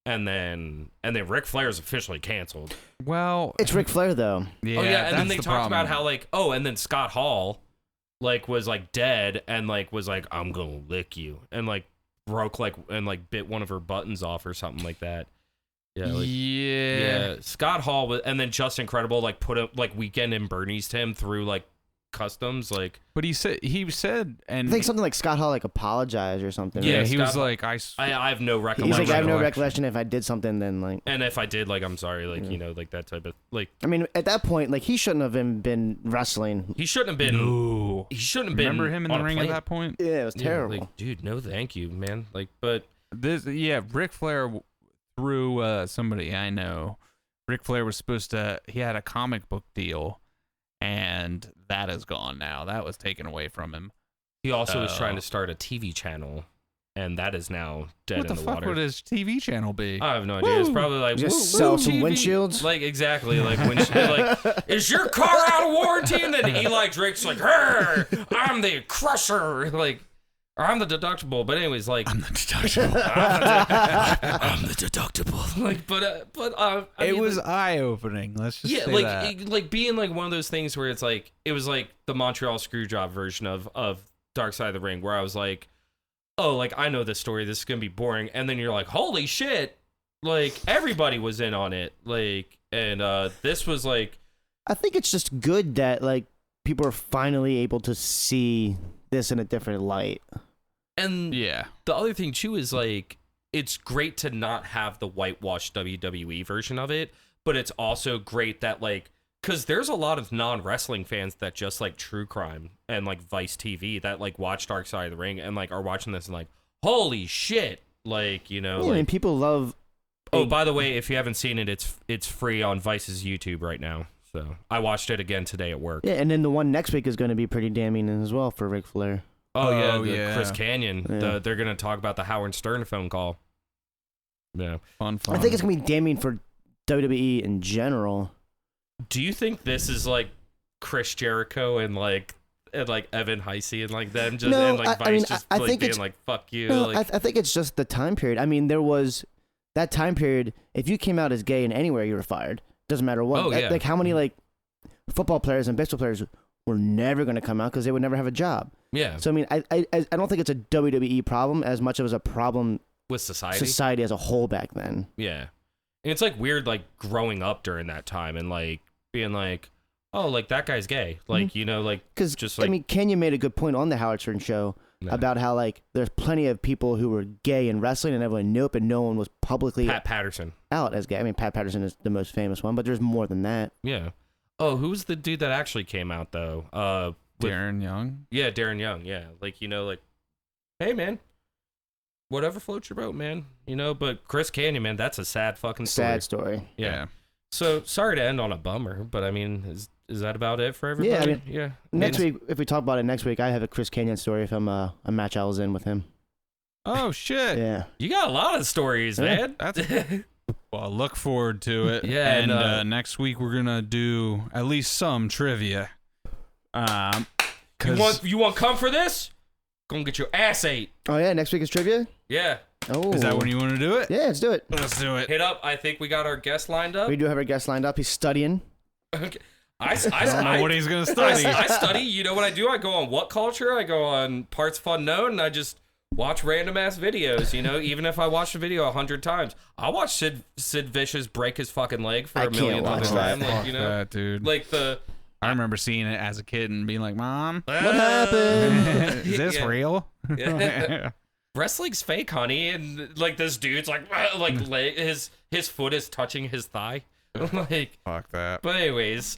[SPEAKER 1] and then Ric Flair's officially canceled.
[SPEAKER 2] Well,
[SPEAKER 3] It's Ric Flair though.
[SPEAKER 2] yeah,
[SPEAKER 1] Oh yeah, and then
[SPEAKER 2] that's
[SPEAKER 1] they
[SPEAKER 2] the
[SPEAKER 1] talked about
[SPEAKER 2] problem.
[SPEAKER 1] how and then Scott Hall, was dead and was like, "I'm gonna lick you," and broke and bit one of her buttons off or something like that. Yeah,
[SPEAKER 2] yeah.
[SPEAKER 1] Scott Hall was, and then Justin Credible put him Weekend and Bernie's him through customs
[SPEAKER 2] But he said, and
[SPEAKER 3] I think something like Scott Hall apologized or something.
[SPEAKER 1] Yeah,
[SPEAKER 3] right?
[SPEAKER 2] he was
[SPEAKER 1] Scott-
[SPEAKER 2] like,
[SPEAKER 1] I have no
[SPEAKER 3] He's
[SPEAKER 1] recollection.
[SPEAKER 3] like, I have no recollection. If I did something, then
[SPEAKER 1] And if I did, I'm sorry, that type of
[SPEAKER 3] I mean, at that point, he shouldn't have been wrestling.
[SPEAKER 1] he shouldn't have been.
[SPEAKER 2] no.
[SPEAKER 1] He shouldn't have been.
[SPEAKER 2] Remember him in
[SPEAKER 1] on
[SPEAKER 2] the
[SPEAKER 1] a
[SPEAKER 2] ring at
[SPEAKER 1] plane.
[SPEAKER 2] that point?
[SPEAKER 3] Yeah, it was
[SPEAKER 1] Yeah,
[SPEAKER 3] terrible.
[SPEAKER 1] dude. No, thank you, man. But
[SPEAKER 2] Ric Flair through somebody I know. Ric Flair was supposed to. He had a comic book deal, and that is gone now. That was taken away from him.
[SPEAKER 1] he also was
[SPEAKER 2] Oh.
[SPEAKER 1] trying to start a TV channel, and that is now dead
[SPEAKER 2] What the
[SPEAKER 1] in the
[SPEAKER 2] fuck
[SPEAKER 1] water.
[SPEAKER 2] would his TV channel be?
[SPEAKER 1] I have no idea. It's probably
[SPEAKER 3] Just
[SPEAKER 1] woo,
[SPEAKER 3] sell
[SPEAKER 1] woo,
[SPEAKER 3] some
[SPEAKER 1] TV.
[SPEAKER 3] windshields?
[SPEAKER 1] Exactly. Is your car out of warranty? And then Eli Drake's like, "Hey, I'm the crusher." Or I'm the deductible. But anyways,
[SPEAKER 2] I'm the deductible.
[SPEAKER 1] I'm the deductible. I
[SPEAKER 2] It
[SPEAKER 1] mean,
[SPEAKER 2] was eye opening. Let's just
[SPEAKER 1] yeah,
[SPEAKER 2] say that.
[SPEAKER 1] being one of those things where it's it was the Montreal Screwjob version of Dark Side of the Ring, where I was like, oh, I know this story. This is gonna be boring, and then you're like, holy shit! Everybody was in on it. And this was
[SPEAKER 3] I think it's just good that people are finally able to see this in a different light.
[SPEAKER 1] and
[SPEAKER 2] Yeah.
[SPEAKER 1] the other thing too is it's great to not have the whitewashed WWE version of it, but it's also great that because there's a lot of non-wrestling fans that just like true crime and Vice TV that watch Dark Side of the Ring and are watching this and holy shit,
[SPEAKER 3] I mean, people love.
[SPEAKER 1] oh, by the way, if you haven't seen it, it's free on Vice's YouTube right now. So I watched it again today at work.
[SPEAKER 3] Yeah, and then the one next week is going to be pretty damning as well for Ric Flair.
[SPEAKER 1] Oh yeah,
[SPEAKER 2] Oh,
[SPEAKER 1] the
[SPEAKER 2] yeah.
[SPEAKER 1] Chris Canyon.
[SPEAKER 3] Yeah.
[SPEAKER 1] They're gonna talk about the Howard Stern phone call. Yeah.
[SPEAKER 2] Fun.
[SPEAKER 3] I think it's going to be damning for WWE in general.
[SPEAKER 1] Do you think this is Chris Jericho and Evan Heisey and them just
[SPEAKER 3] No,
[SPEAKER 1] and
[SPEAKER 3] I
[SPEAKER 1] Vice
[SPEAKER 3] mean,
[SPEAKER 1] just
[SPEAKER 3] I think
[SPEAKER 1] being
[SPEAKER 3] it's-
[SPEAKER 1] fuck you?
[SPEAKER 3] No, I think it's just the time period. I mean, there was that time period. If you came out as gay in anywhere, you were fired. Doesn't matter what.
[SPEAKER 1] Oh, yeah.
[SPEAKER 3] How many football players and baseball players were never going to come out because they would never have a job.
[SPEAKER 1] yeah,
[SPEAKER 3] So I mean, I don't think it's a WWE problem as much as a problem
[SPEAKER 1] with society.
[SPEAKER 3] society as a whole back then.
[SPEAKER 1] Yeah. And it's weird growing up during that time and being oh, that guy's gay.
[SPEAKER 3] Because
[SPEAKER 1] just
[SPEAKER 3] I mean, Kenya made a good point on the Howard Stern show
[SPEAKER 1] Yeah.
[SPEAKER 3] about how there's plenty of people who were gay in wrestling and everyone knew it, but no one was publicly
[SPEAKER 1] Pat Patterson.
[SPEAKER 3] out as gay. I mean, Pat Patterson is the most famous one, but there's more than that.
[SPEAKER 1] Yeah. Oh, who's the dude that actually came out though? With-
[SPEAKER 2] Darren Young.
[SPEAKER 1] Yeah, Darren Young. Yeah, hey man, whatever floats your boat, man. But Chris Canyon, man, that's a sad fucking story.
[SPEAKER 3] Sad story.
[SPEAKER 1] Yeah. So sorry to end on a bummer, but I mean, is that about it for everybody?
[SPEAKER 3] Yeah, I mean,
[SPEAKER 1] yeah.
[SPEAKER 3] Next week, if we talk about it next week, I have a Chris Canyon story from a match I was in with him.
[SPEAKER 2] Oh shit.
[SPEAKER 3] Yeah.
[SPEAKER 1] You got a lot of stories,
[SPEAKER 3] Yeah,
[SPEAKER 1] man.
[SPEAKER 2] that's- Well, look forward to it.
[SPEAKER 1] Yeah,
[SPEAKER 2] and
[SPEAKER 1] and,
[SPEAKER 2] next week we're gonna do at least some trivia.
[SPEAKER 1] you want come for this? Gonna get your ass ate.
[SPEAKER 3] Oh yeah, next week is trivia.
[SPEAKER 1] Yeah.
[SPEAKER 3] Oh.
[SPEAKER 2] Is that when you want to do it?
[SPEAKER 3] Yeah, let's do it.
[SPEAKER 2] Let's do it.
[SPEAKER 1] Hit up. I think we got our guest lined up.
[SPEAKER 3] We do have our guest lined up. He's studying.
[SPEAKER 1] Okay.
[SPEAKER 2] I don't know what he's gonna study.
[SPEAKER 1] I study. You know what I do? I go on What Culture. I go on Parts Fun Known, and I just watch random ass videos. You know, even if I watch the video 100 times, I watch Sid Vicious break his fucking leg for
[SPEAKER 3] I
[SPEAKER 1] a millionth
[SPEAKER 3] can't watch
[SPEAKER 1] time.
[SPEAKER 3] that.
[SPEAKER 1] Like, you know,
[SPEAKER 2] that, dude.
[SPEAKER 1] like the
[SPEAKER 2] I remember seeing it as a kid and being like, "Mom,
[SPEAKER 3] What happened?
[SPEAKER 2] is this
[SPEAKER 1] Yeah.
[SPEAKER 2] real?"
[SPEAKER 1] Yeah. Wrestling's fake, honey, and like this dude's like his foot is touching his thigh. Like,
[SPEAKER 2] Fuck that.
[SPEAKER 1] but anyways,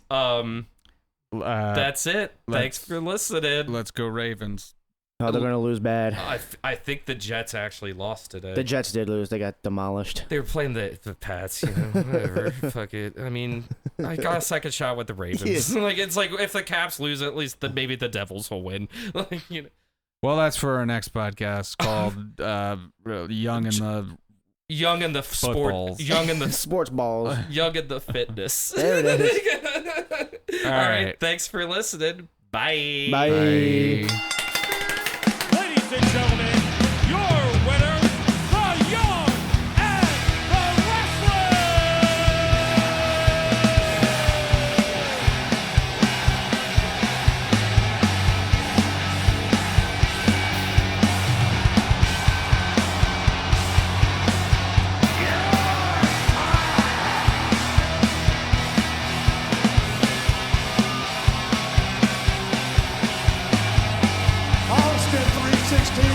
[SPEAKER 1] that's it. Thanks for listening.
[SPEAKER 2] Let's go Ravens.
[SPEAKER 3] Oh, they're gonna lose bad.
[SPEAKER 1] I think the Jets actually lost today.
[SPEAKER 3] The Jets did lose. They got demolished.
[SPEAKER 1] They were playing the Pats, you know, whatever. Fuck it. I mean, I got a second shot with the Ravens.
[SPEAKER 3] Yeah.
[SPEAKER 1] Like, it's like if the Caps lose, at least maybe the Devils will win. Like, you know,
[SPEAKER 2] Well, that's for our next podcast called Young in the
[SPEAKER 1] young in the sport,
[SPEAKER 2] Footballs.
[SPEAKER 1] young in the
[SPEAKER 3] Sports balls.
[SPEAKER 1] young in the fitness.
[SPEAKER 3] There it is.
[SPEAKER 1] All
[SPEAKER 2] right.
[SPEAKER 1] right. Thanks for listening. Bye.
[SPEAKER 3] Bye.
[SPEAKER 4] Ladies and gentlemen, your winner, the Young and the Restless! Austin 316